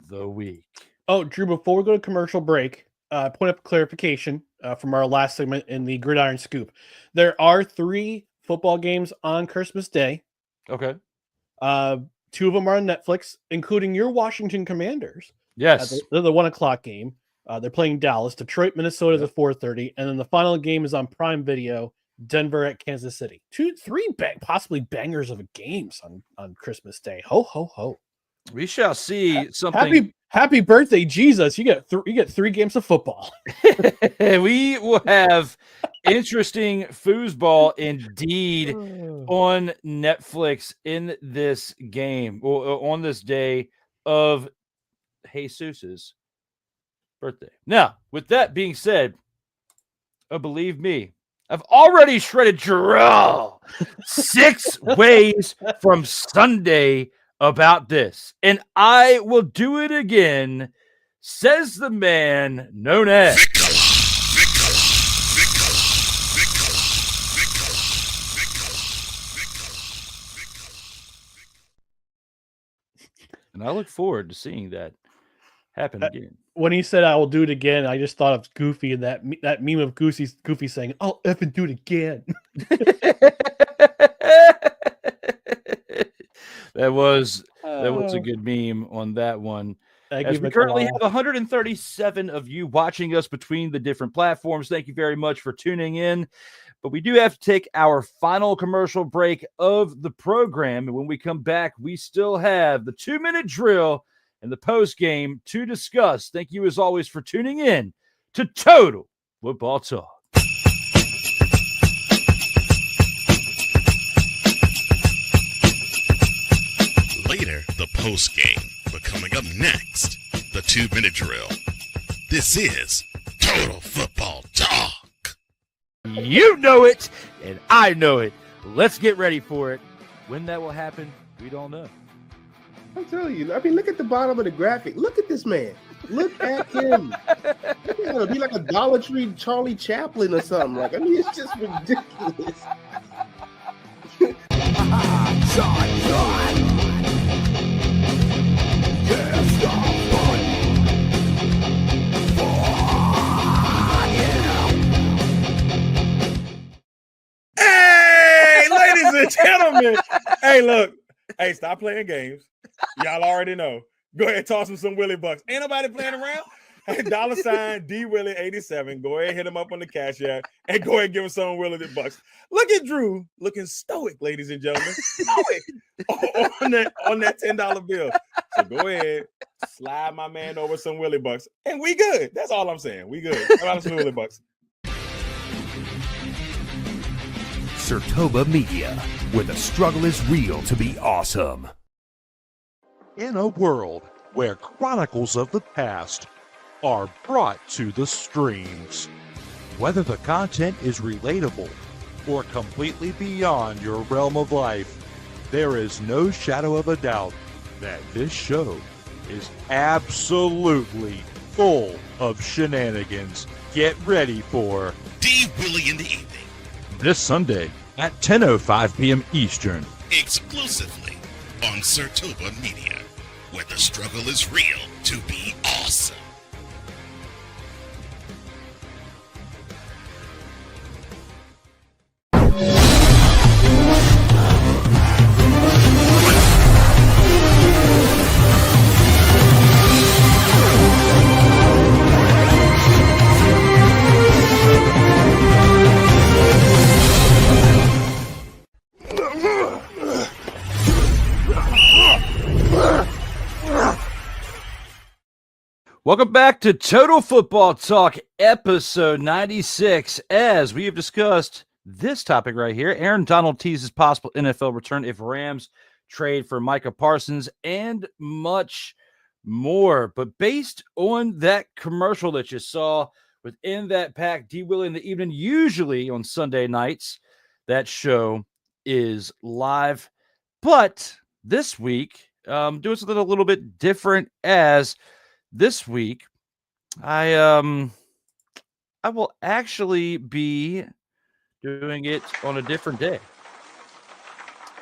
the week. Oh, Drew, before we go to commercial break, point of clarification from our last segment in the Gridiron Scoop. There are 3 football games on Christmas Day. Okay. 2 of them are on Netflix, including your Washington Commanders. Yes. They're the 1 o'clock game. They're playing Dallas. Detroit, Minnesota is at 4:30. And then the final game is on Prime Video, Denver at Kansas City. 3 possibly bangers of games on Christmas Day. Ho, ho, ho. We shall see something. Happy birthday, Jesus. You get 3 games of football. We will have interesting foosball indeed on Netflix in this game, or on this day of Jesus's birthday. Now, with that being said, believe me, I've already shredded Jarrell 6 ways from Sunday about this, and I will do it again, says the man known as and I look forward to seeing that happen again. When he said I will do it again, I just thought of Goofy and that meme of Goofy saying, I'll effing do it again. That was a good meme on that one. Thank As you, we currently Michael. have 137 of you watching us between the different platforms. Thank you very much for tuning in. But we do have to take our final commercial break of the program. And when we come back, we still have the 2-minute drill and the post game to discuss. Thank you, as always, for tuning in to Total Football Talk. Later, the post game. But coming up next, the 2-minute drill. This is Total Football Talk. You know it, and I know it. Let's get ready for it. When that will happen, we don't know. I'm telling you. I mean, look at the bottom of the graphic. Look at this man. Look at him. He's gonna be like a Dollar Tree Charlie Chaplin or something. Like, I mean, it's just ridiculous. Hey, ladies and gentlemen. Hey, look. Hey, stop playing games. Y'all already know. Go ahead and toss him some Willie Bucks. Ain't nobody playing around. Hey, $ D Willie 87. Go ahead, hit him up on the Cash App, and go ahead and give him some Willie Bucks. Look at Drew looking stoic, ladies and gentlemen. Stoic on that $10 bill. So go ahead, slide my man over some Willie Bucks, and we good. That's all I'm saying. We good. How about some Willie Bucks? Sertoba Media, where the struggle is real to be awesome. In a world where chronicles of the past are brought to the streams, whether the content is relatable or completely beyond your realm of life, there is no shadow of a doubt that this show is absolutely full of shenanigans. Get ready for D Willie in the evening, this Sunday at 10:05 p.m. Eastern. exclusively on Sertoba Media, where the struggle is real to be awesome. Welcome back to Total Football Talk, episode 96. As we have discussed this topic right here, Aaron Donald teases possible NFL return if Rams trade for Micah Parsons, and much more. But based on that commercial that you saw within that pack, D. Willie in the evening, usually on Sunday nights, that is live. But this week, doing something a little bit different, as this week, I will actually be doing it on a different day.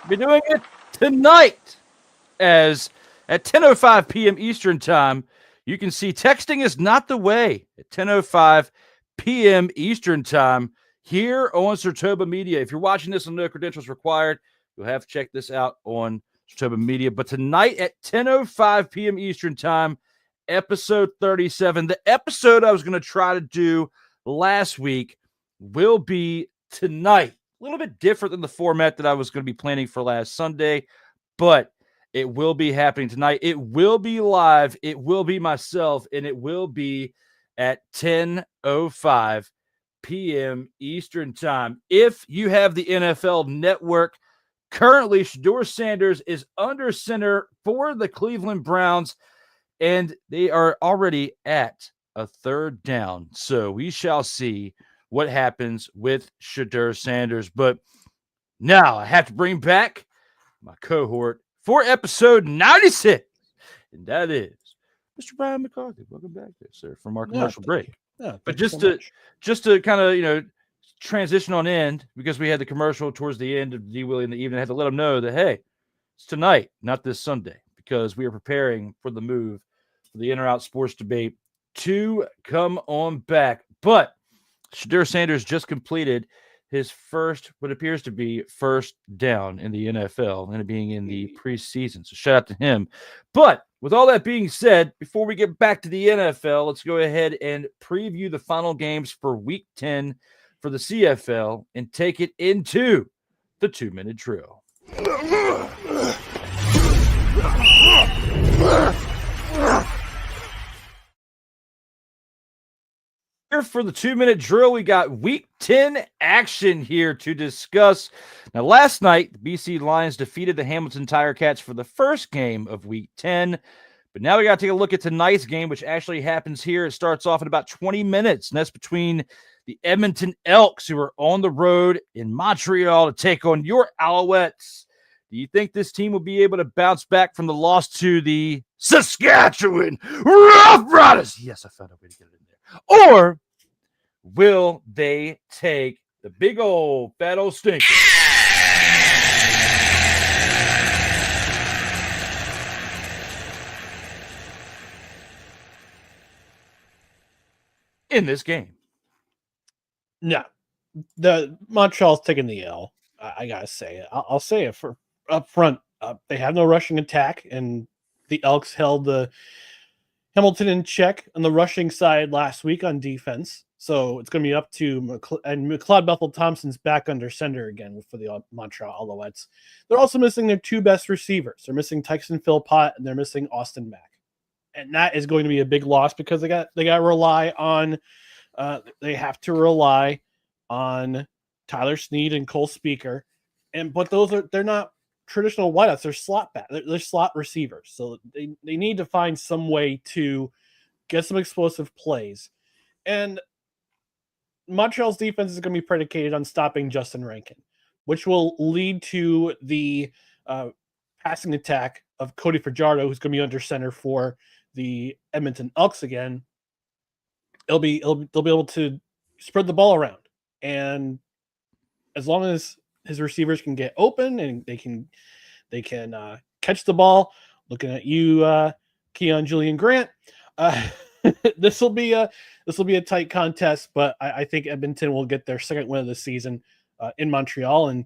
I'll be doing it tonight, as at 10:05 p.m. Eastern time. You can see texting is not the way at 10:05 p.m. Eastern time here on Sertoba Media. If you're watching this on No Credentials Required, you'll have to check this out on Sertoba Media. But tonight at 10:05 p.m. Eastern time, episode 37. The episode I was going to try to do last week will be tonight. A little bit different than the format that I was going to be planning for last Sunday, but it will be happening tonight. It will be live. It will be myself, and it will be at 10:05 p.m. Eastern time. If you have the NFL Network, currently Shedeur Sanders is under center for the Cleveland Browns, and they are already at a third down. So we shall see what happens with Shedeur Sanders. But now I have to bring back my cohort for episode 96. And that is Mr. Brian McCarthy. Welcome back there, sir, from our commercial break. But just to kind of, transition on end, because we had the commercial towards the end of D. Willie in the evening, I had to let them know that, hey, it's tonight, not this Sunday, because we are preparing for the move for the In or Out Sports Debate to come on back. But Shedeur Sanders just completed his first, what appears to be first down in the NFL, and it being in the preseason. So shout out to him. But with all that being said, before we get back to the NFL, let's go ahead and preview the final games for Week 10 for the CFL and take it into the 2-minute drill. Here for the 2-minute drill, we got Week 10 action here to discuss. Now, last night, the BC Lions defeated the Hamilton Tiger Cats for the first game of Week 10. But now we got to take a look at tonight's game, which actually happens here. It starts off in about 20 minutes, and that's between the Edmonton Elks, who are on the road in Montreal to take on your Alouettes. Do you think this team will be able to bounce back from the loss to the Saskatchewan Roughriders? Yes, I found a way to get it in there. Or will they take the big old fat old stinker? In this game? No, the Montreal's taking the L. I gotta say it. I'll say it for up front. They have no rushing attack, and the Elks held the Hamilton in check on the rushing side last week on defense. So it's going to be up to McLeod Bethel-Thompson's back under center again for the Montreal Alouettes. They're also missing their two best receivers. They're missing Tyson Philpott and they're missing Austin Mack, and that is going to be a big loss because they got to rely on. They have to rely on Tyler Snead and Cole Speaker, but they're not traditional wideouts. They're slot back. They're slot receivers, so they need to find some way to get some explosive plays. And Montreal's defense is going to be predicated on stopping Justin Rankin, which will lead to the passing attack of Cody Fajardo, who's going to be under center for the Edmonton Elks again. They'll be able to spread the ball around, and as long as his receivers can get open and they can catch the ball. Looking at you, Keon Julian Grant. This will be a tight contest, but I think Edmonton will get their second win of the season in Montreal. And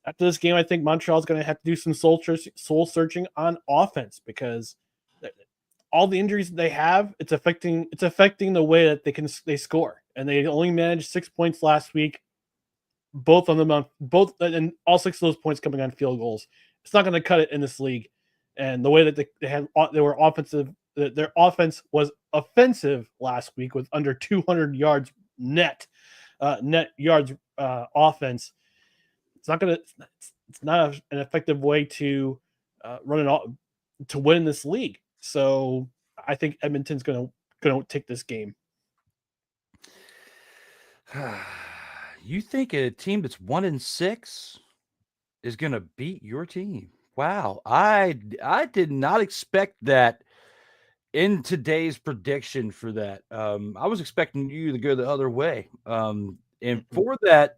after this game, I think Montreal is going to have to do some soul searching on offense because all the injuries they have, it's affecting the way that they score. And they only managed 6 points last week, both on them on both, and all 6 of those points coming on field goals. It's not going to cut it in this league. And the way that they were offensive, their offense was offensive last week with under 200 yards net yards offense. It's not an effective way to run it to win this league. So I think Edmonton's going to take this game. You think a team that's 1-6 is going to beat your team? Wow, I did not expect that in today's prediction for that. I was expecting you to go the other way. And for that,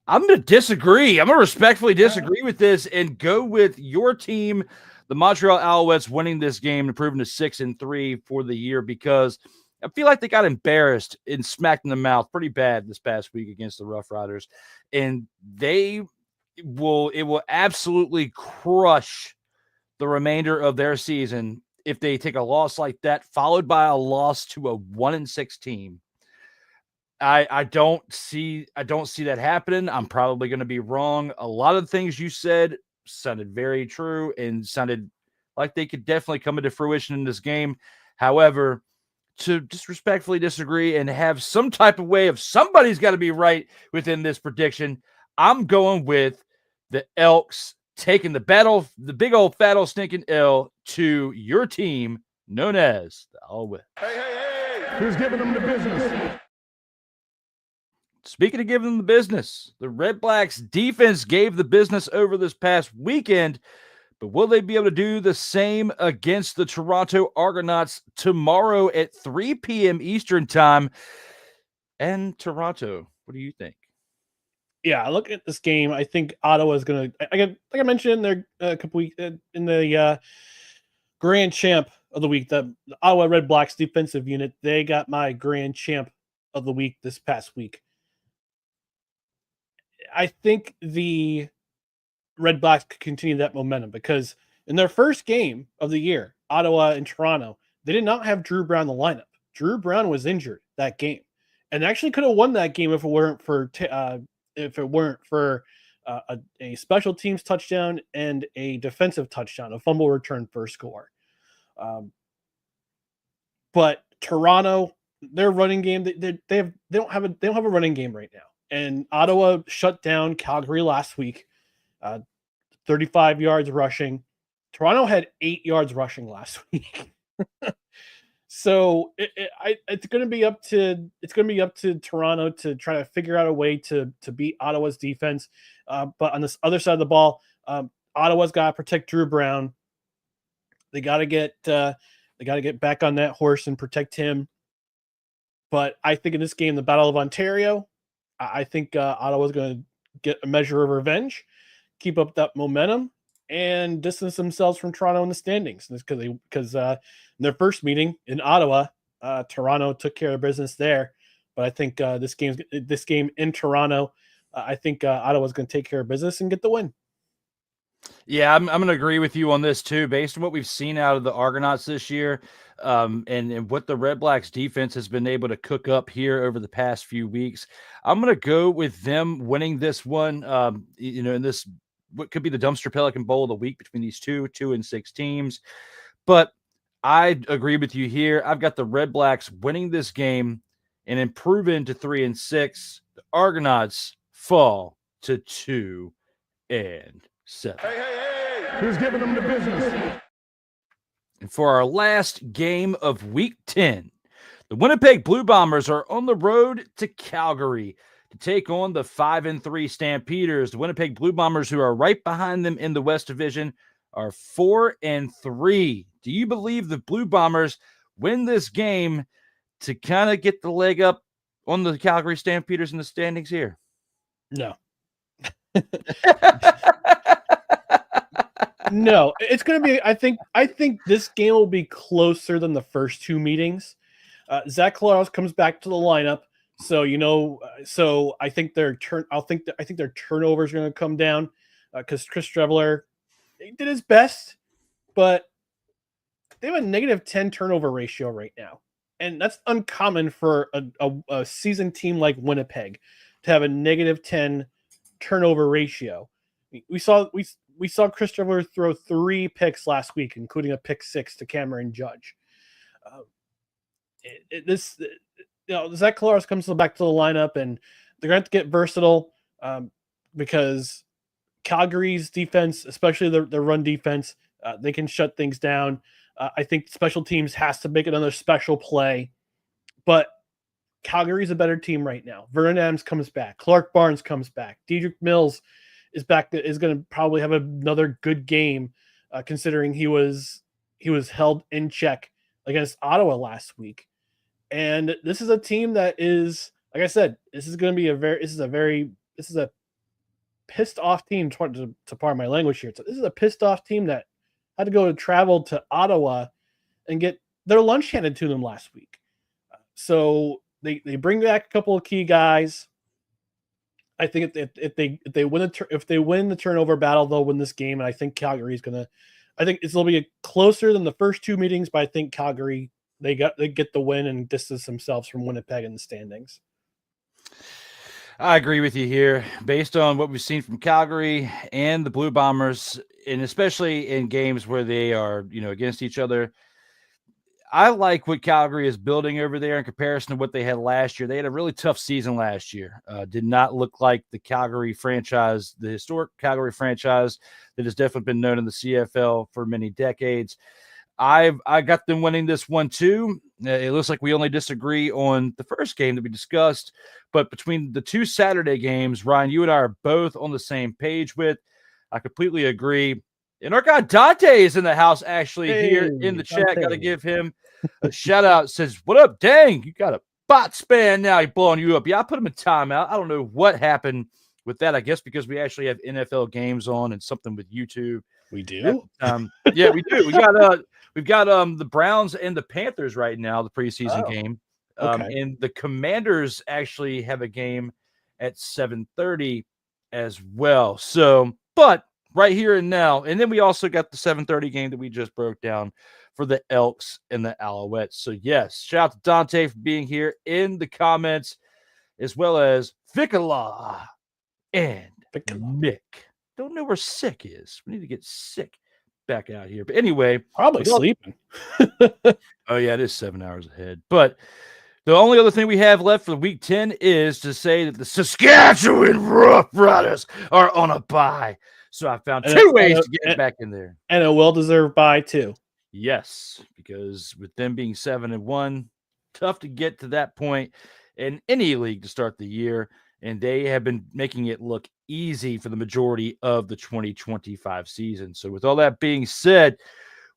I'm going to disagree. I'm going to respectfully disagree with this and go with your team, the Montreal Alouettes, winning this game and proving to 6-3 for the year, because I feel like they got embarrassed and smacked in the mouth pretty bad this past week against the Rough Riders, and it will absolutely crush the remainder of their season if they take a loss like that, followed by a loss to a 1-6 team. I don't see that happening. I'm probably going to be wrong. A lot of the things you said sounded very true and sounded like they could definitely come into fruition in this game. However, to just respectfully disagree and have some type of way of somebody's got to be right within this prediction, I'm going with the Elks taking the big old fat old stinking L to your team known as the Alouettes. Hey, who's giving them the business? Speaking of giving them the business, the Red Blacks defense gave the business over this past weekend, but will they be able to do the same against the Toronto Argonauts tomorrow at 3 p.m. Eastern time? And Toronto, what do you think? Yeah, I look at this game. I think Ottawa is going to, like I mentioned, they're a couple weeks in the Grand Champ of the week, the Ottawa Red Blacks defensive unit. They got my Grand Champ of the week this past week. I think the Red Blacks could continue that momentum because In their first game of the year, Ottawa and Toronto, they did not have Drew Brown in the lineup. Drew Brown was injured that game, and actually could have won that game if it weren't for a special teams touchdown and a defensive touchdown, a fumble return for a score. But Toronto, their running game, they don't have a running game right now. And Ottawa shut down Calgary last week, 35 yards rushing. Toronto had 8 yards rushing last week. So it's going to be up to Toronto to try to figure out a way to beat Ottawa's defense. But on this other side of the ball, Ottawa's got to protect Drew Brown. They got to get back on that horse and protect him. But I think in this game, the Battle of Ontario, I think Ottawa's going to get a measure of revenge, keep up that momentum, and distance themselves from Toronto in the standings. Because in their first meeting in Ottawa, Toronto took care of business there. But I think this game in Toronto, I think Ottawa's going to take care of business and get the win. Yeah, I'm going to agree with you on this too, based on what we've seen out of the Argonauts this year, and what the Red Blacks defense has been able to cook up here over the past few weeks. I'm going to go with them winning this one, in this what could be the Dumpster Pelican Bowl of the week between these 2-6 teams. But I agree with you here. I've got the Red Blacks winning this game and improving to 3-6. The Argonauts fall to 2-7. Who's giving them the business? And for our last game of Week 10, the Winnipeg Blue Bombers are on the road to Calgary to take on the 5-3 Stampeders. The Winnipeg Blue Bombers, who are right behind them in the West Division, are 4-3. Do you believe the Blue Bombers win this game to kind of get the leg up on the Calgary Stampeders in the standings here? No. No, it's going to be. I think this game will be closer than the first two meetings. Zach Collaros comes back to the lineup, so I think their turnovers are going to come down because Chris Streveler did his best, but they have a -10 turnover ratio right now, and that's uncommon for a seasoned team like Winnipeg to have a -10 turnover ratio. We saw Chris Streveler throw 3 picks last week, including a pick 6 to Cameron Judge. Zach Collaros comes back to the lineup, and they're going to have to get versatile because Calgary's defense, especially their run defense, they can shut things down. I think special teams has to make another special play, but Calgary's a better team right now. Vernon Adams comes back. Clark Barnes comes back. Dedrick Mills is back. Is going to probably have another good game, considering he was held in check against Ottawa last week. And this is a team that is, like I said, this is a pissed off team, to pardon my language here. So this is a pissed off team that had to go to travel to Ottawa and get their lunch handed to them last week. So they bring back a couple of key guys. I think if they win the turnover battle, they'll win this game. And I think Calgary is gonna. I think it'll be closer than the first two meetings, but I think Calgary they get the win and distance themselves from Winnipeg in the standings. I agree with you here, based on what we've seen from Calgary and the Blue Bombers, and especially in games where they are, against each other. I like what Calgary is building over there in comparison to what they had last year. They had a really tough season last year. Did not look like the Calgary franchise, the historic Calgary franchise that has definitely been known in the CFL for many decades. I got them winning this one too. It looks like we only disagree on the first game that we discussed, but between the two Saturday games, Ryan, you and I are both on the same page with. I completely agree. And our guy Dante is in the house actually here in the chat. Got to give him a shout out. Says, what up? Dang, you got a bot span now. He's blowing you up. Yeah, I put him in timeout. I don't know what happened with that. I guess because we actually have NFL games on and something with YouTube. We do? Yeah, we do. We've got the Browns and the Panthers right now, the preseason game. Okay. And the Commanders actually have a game at 7:30 as well. So, but right here and now. And then we also got the 7:30 game that we just broke down for the Elks and the Alouettes. So, yes, shout out to Dante for being here in the comments, as well as Fickala and Mick. Don't know where Sick is. We need to get Sick back out here. But anyway, probably sleeping. Oh, yeah, it is 7 hours ahead. But the only other thing we have left for week 10 is to say that the Saskatchewan Roughriders are on a bye. So I found two ways to get back in there. And a well-deserved bye, too. Yes, because with them being 7-1, tough to get to that point in any league to start the year. And they have been making it look easy for the majority of the 2025 season. So with all that being said,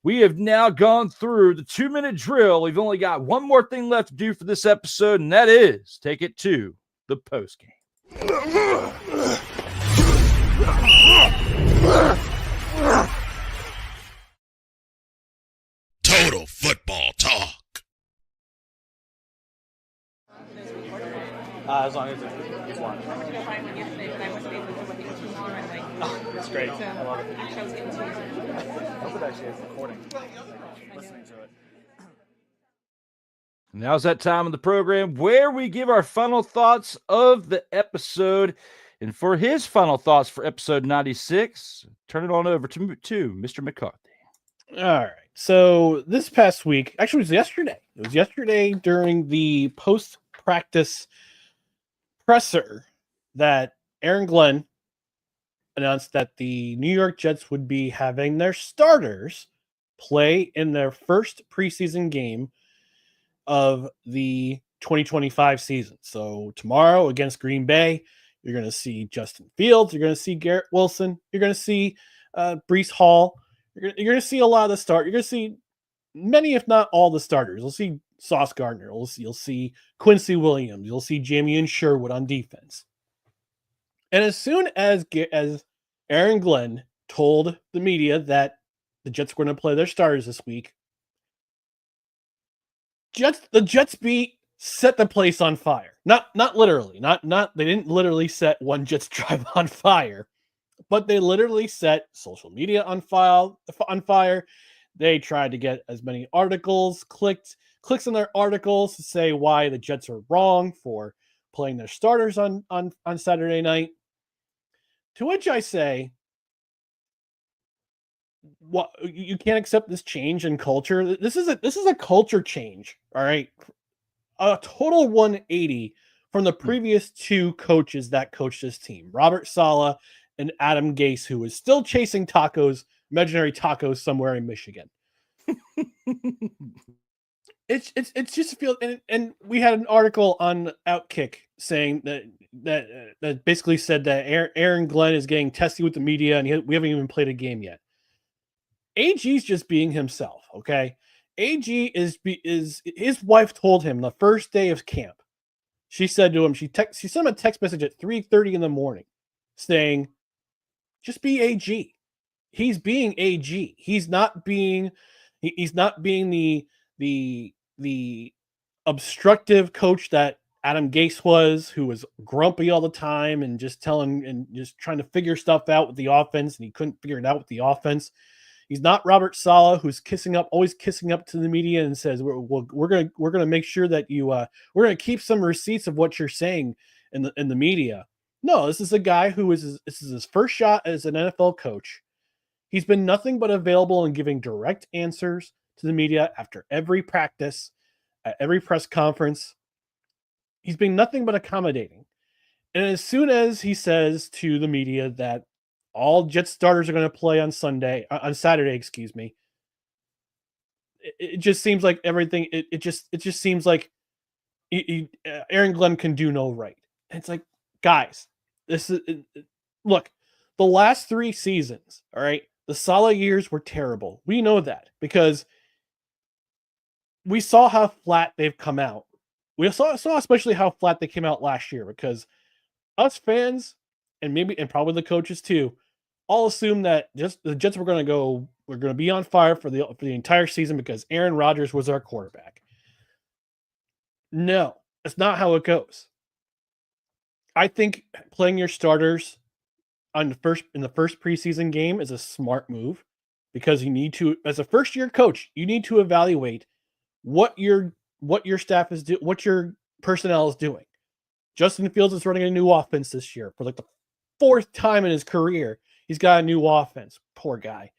we have now gone through the 2-minute drill. We've only got one more thing left to do for this episode, and that is take it to the postgame. Total Football Talk. As long as it's one. Oh, it's great. I love it. I hope it actually is recording. Listening to it. Now's that time of the program where we give our final thoughts of the episode. And for his final thoughts for episode 96, turn it on over to Mr. McCarthy. All right. So this past week, actually it was yesterday. It was yesterday during the post-practice presser that Aaron Glenn announced that the New York Jets would be having their starters play in their first preseason game of the 2025 season. So tomorrow against Green Bay, you're going to see Justin Fields. You're going to see Garrett Wilson. You're going to see Breece Hall. You're going to see a lot of the start. You're going to see many, if not all, the starters. You'll see Sauce Gardner. You'll see Quincy Williams. You'll see Jamie Sherwood on defense. And as soon as Aaron Glenn told the media that the Jets were going to play their starters this week, the Jets beat set the place on fire. Not literally. Not they didn't literally set one Jets drive on fire, but they literally set social media on fire. They tried to get as many articles, clicks on their articles to say why the Jets are wrong for playing their starters on Saturday night. To which I say, what, you can't accept this change in culture. This is a culture change. All right. A total 180 from the previous two coaches that coached this team, Robert Saleh and Adam Gase, who is still chasing tacos, imaginary tacos somewhere in Michigan. It's just a feel, and we had an article on Outkick saying that basically said that Aaron Glenn is getting testy with the media, and we haven't even played a game yet. AG's just being himself, okay? AG is his wife told him the first day of camp. She said to him, she sent him a text message at 3:30 in the morning saying, just be AG. He's being AG. He's not being the obstructive coach that Adam Gase was, who was grumpy all the time and just trying to figure stuff out with the offense, and he couldn't figure it out with the offense. He's not Robert Saleh, who's always kissing up to the media and says, we're gonna make sure that we're gonna keep some receipts of what you're saying in the media. No, this is a guy this is his first shot as an NFL coach. He's been nothing but available and giving direct answers to the media after every practice, at every press conference. He's been nothing but accommodating. And as soon as he says to the media that all Jets starters are going to play on Saturday, excuse me, it just seems like everything. It just seems like Aaron Glenn can do no right. And it's like, guys, look, the last 3 seasons, all right, the Saleh years were terrible. We know that because we saw how flat they've come out. We saw especially how flat they came out last year, because us fans and probably the coaches too all assumed that just the Jets were going to be on fire for the entire season because Aaron Rodgers was our quarterback. No, that's not how it goes. I think playing your starters in the first preseason game is a smart move, because you need to, as a first year coach, you need to evaluate what your staff is doing, what your personnel is doing. Justin Fields is running a new offense this year for like the 4th time in his career. He's got a new offense. Poor guy.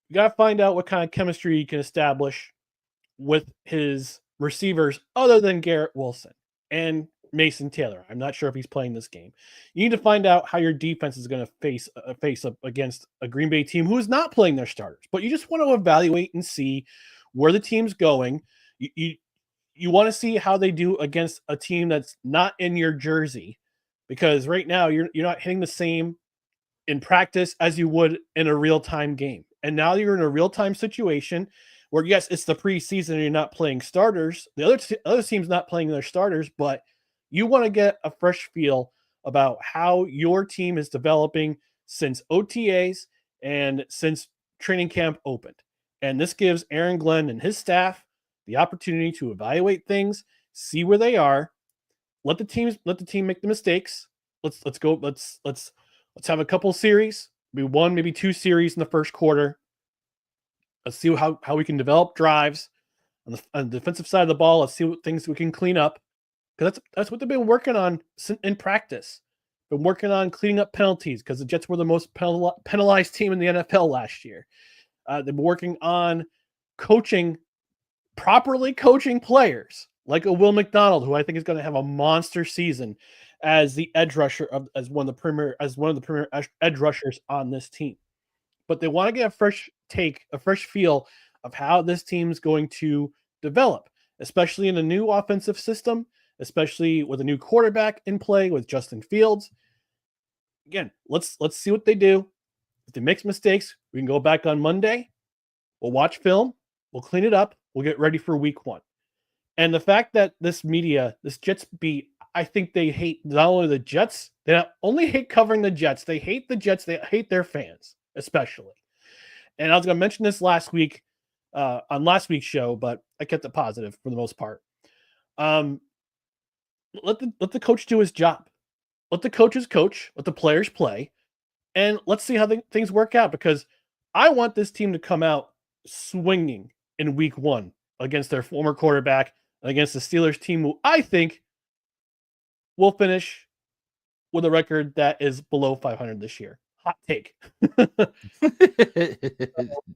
You got to find out what kind of chemistry you can establish with his receivers other than Garrett Wilson and Mason Taylor. I'm not sure if he's playing this game. You need to find out how your defense is going to face up against a Green Bay team who is not playing their starters. But you just want to evaluate and see where the team's going. You want to see how they do against a team that's not in your jersey, because right now you're not hitting the same in practice as you would in a real-time game. And now you're in a real-time situation where, yes, it's the preseason and you're not playing starters. The other team's not playing their starters, but you want to get a fresh feel about how your team is developing since OTAs and since training camp opened. And this gives Aaron Glenn and his staff the opportunity to evaluate things, see where they are, let the team make the mistakes. Let's have a couple series, maybe 1, maybe 2 series in the first quarter. Let's see how we can develop drives on the defensive side of the ball. Let's see what things we can clean up, because that's what they've been working on in practice. Been working on cleaning up penalties, because the Jets were the most penalized team in the NFL last year. They've been working on properly coaching players like a Will McDonald, who I think is going to have a monster season as the edge rusher as one of the premier edge rushers on this team. But they want to get a fresh feel of how this team's going to develop, especially in a new offensive system, especially with a new quarterback in play with Justin Fields. Again, let's see what they do. If they make mistakes, we can go back on Monday. We'll watch film. We'll clean it up. We'll get ready for week 1. And the fact that this Jets beat, I think they hate not only the Jets, they not only hate covering the Jets, they hate the Jets, they hate their fans, especially. And I was going to mention this last week on last week's show, but I kept it positive for the most part. Let the coach do his job. Let the coaches coach, let the players play, and let's see how things work out, because I want this team to come out swinging in week 1 against their former quarterback, against the Steelers team, who I think will finish with a record that is below 500 this year. Hot take.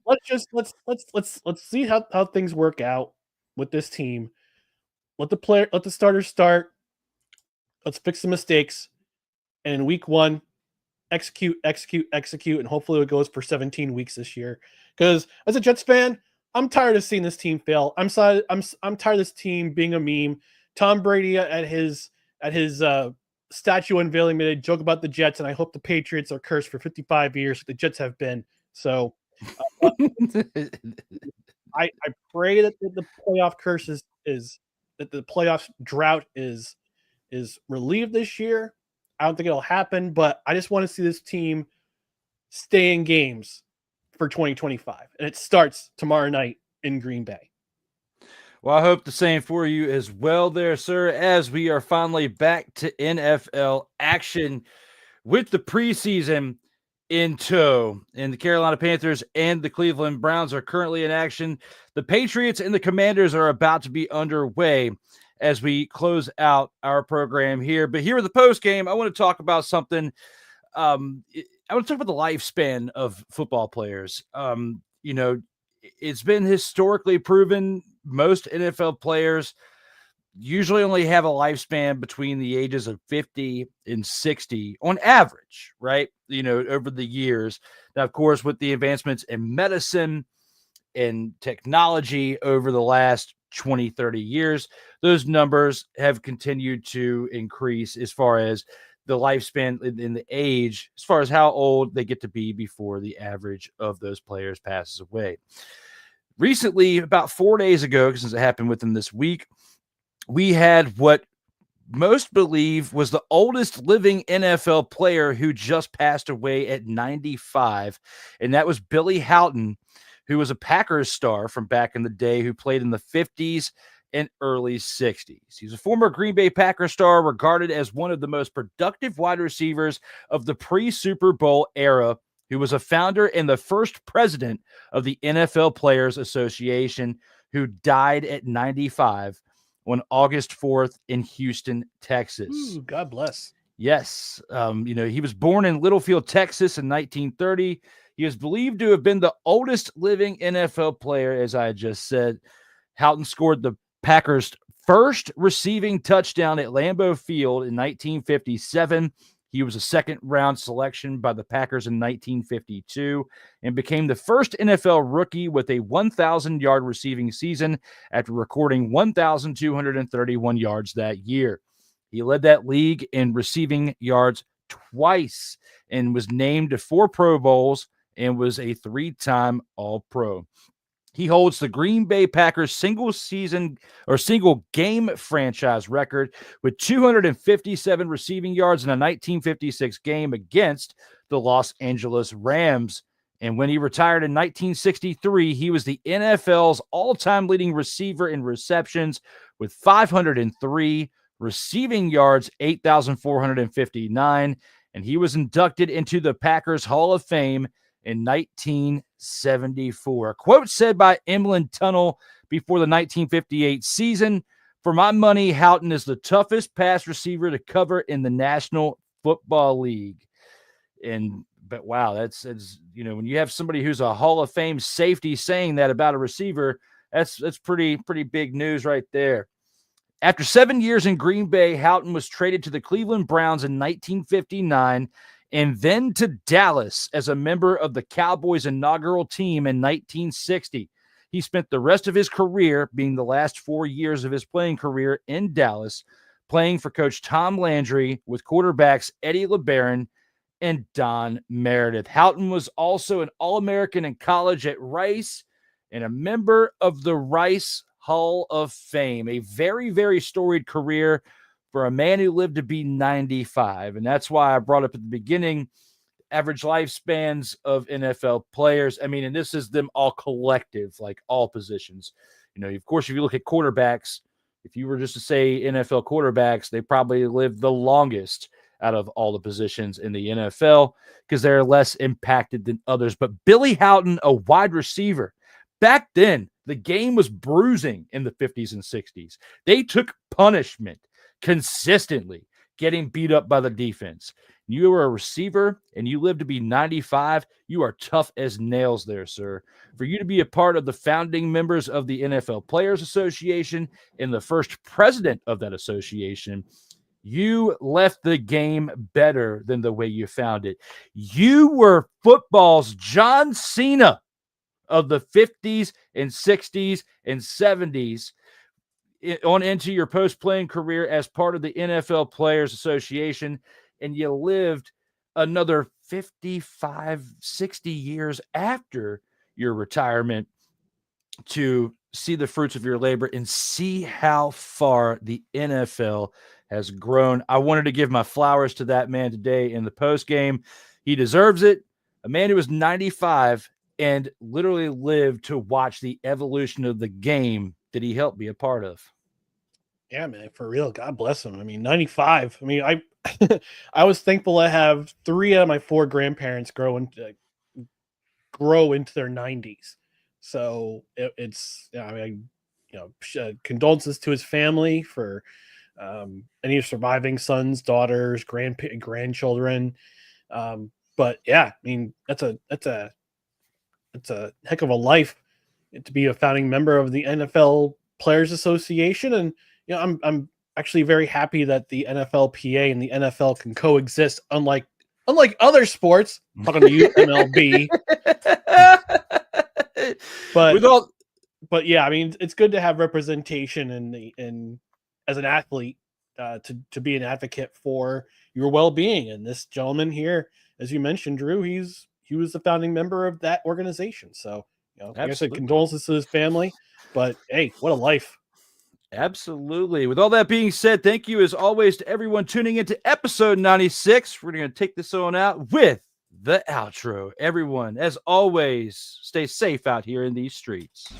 Let's see how things work out with this team. Let the starters start. Let's fix the mistakes. And in week 1, execute, and hopefully it goes for 17 weeks this year. Because as a Jets fan, I'm tired of seeing this team fail. I'm tired of this team being a meme. Tom Brady at his statue unveiling made a joke about the Jets, and I hope the Patriots are cursed for 55 years like the Jets have been. So I pray that the playoff curse is that the playoff drought is relieved this year. I don't think it'll happen, but I just want to see this team stay in games for 2025. And it starts tomorrow night in Green Bay. Well, I hope the same for you as well there, sir, as we are finally back to NFL action with the preseason in tow. And the Carolina Panthers and the Cleveland Browns are currently in action. The Patriots and the Commanders are about to be underway as we close out our program here. But here in the post game, I want to talk about something. I want to talk about the lifespan of football players. It's been historically proven most NFL players usually only have a lifespan between the ages of 50 and 60 on average, right? Over the years. Now, of course, with the advancements in medicine and technology over the last 20, 30 years, those numbers have continued to increase as far as the lifespan in the age, as far as how old they get to be before the average of those players passes away. Recently, about 4 days ago, since it happened within this week, we had what most believe was the oldest living NFL player who just passed away at 95, and that was Billy Houghton, who was a Packers star from back in the day, who played in the 50s and early 60s. He's a former Green Bay Packers star, regarded as one of the most productive wide receivers of the pre-Super Bowl era, who was a founder and the first president of the NFL Players Association, who died at 95 on August 4th in Houston, Texas. Ooh, God bless. Yes. He was born in Littlefield, Texas in 1930. He is believed to have been the oldest living NFL player, as I just said. Houghton scored the Packers' first receiving touchdown at Lambeau Field in 1957. He was a second-round selection by the Packers in 1952 and became the first NFL rookie with a 1,000-yard receiving season after recording 1,231 yards that year. He led that league in receiving yards twice and was named to 4 Pro Bowls and was a 3-time All-Pro. He holds the Green Bay Packers single game franchise record with 257 receiving yards in a 1956 game against the Los Angeles Rams. And when he retired in 1963, he was the NFL's all-time leading receiver in receptions with 503 receiving yards, 8,459. And he was inducted into the Packers Hall of Fame in 1974. A quote said by Emlyn Tunnell before the 1958 season: "For my money, Houghton is the toughest pass receiver to cover in the National Football League." But wow, that's when you have somebody who's a Hall of Fame safety saying that about a receiver, that's pretty big news right there. After 7 years in Green Bay, Houghton was traded to the Cleveland Browns in 1959 and then to Dallas as a member of the Cowboys' inaugural team in 1960. He spent the rest of his career, being the last 4 years of his playing career in Dallas, playing for Coach Tom Landry with quarterbacks Eddie LeBaron and Don Meredith. Houghton was also an All-American in college at Rice and a member of the Rice Hall of Fame. A very, very storied career for a man who lived to be 95. And that's why I brought up at the beginning, average lifespans of NFL players. I mean, and this is them all collective, like all positions. Of course, if you look at quarterbacks, if you were just to say NFL quarterbacks, they probably live the longest out of all the positions in the NFL because they're less impacted than others. But Billy Houghton, a wide receiver, back then, the game was bruising in the 50s and 60s. They took punishment consistently, getting beat up by the defense. You are a receiver and you live to be 95. You are tough as nails there, sir. For you to be a part of the founding members of the NFL Players Association and the first president of that association, you left the game better than the way you found it. You were football's John Cena of the 50s and 60s and 70s on into your post-playing career as part of the NFL Players Association, and you lived another 55, 60 years after your retirement to see the fruits of your labor and see how far the NFL has grown. I wanted to give my flowers to that man today in the post-game. He deserves it. A man who was 95 and literally lived to watch the evolution of the game that he helped be a part of. Yeah, man, for real. God bless him. I mean, 95. I mean, I was thankful to have 3 out of my 4 grandparents grow into their 90s. So condolences to his family for any surviving sons, daughters, grandchildren. But yeah, I mean, that's a heck of a life to be a founding member of the NFL Players Association. And I'm actually very happy that the NFLPA and the NFL can coexist, unlike other sports. I'm talking to you, MLB. But yeah, I mean, it's good to have representation in as an athlete to be an advocate for your well-being. And this gentleman here, as you mentioned, Drew, he was the founding member of that organization. So, like I said, condolences to his family. But hey, what a life. Absolutely. With all that being said, thank you as always to everyone tuning into episode 96. We're going to take this on out with the outro. Everyone, as always, stay safe out here in these streets.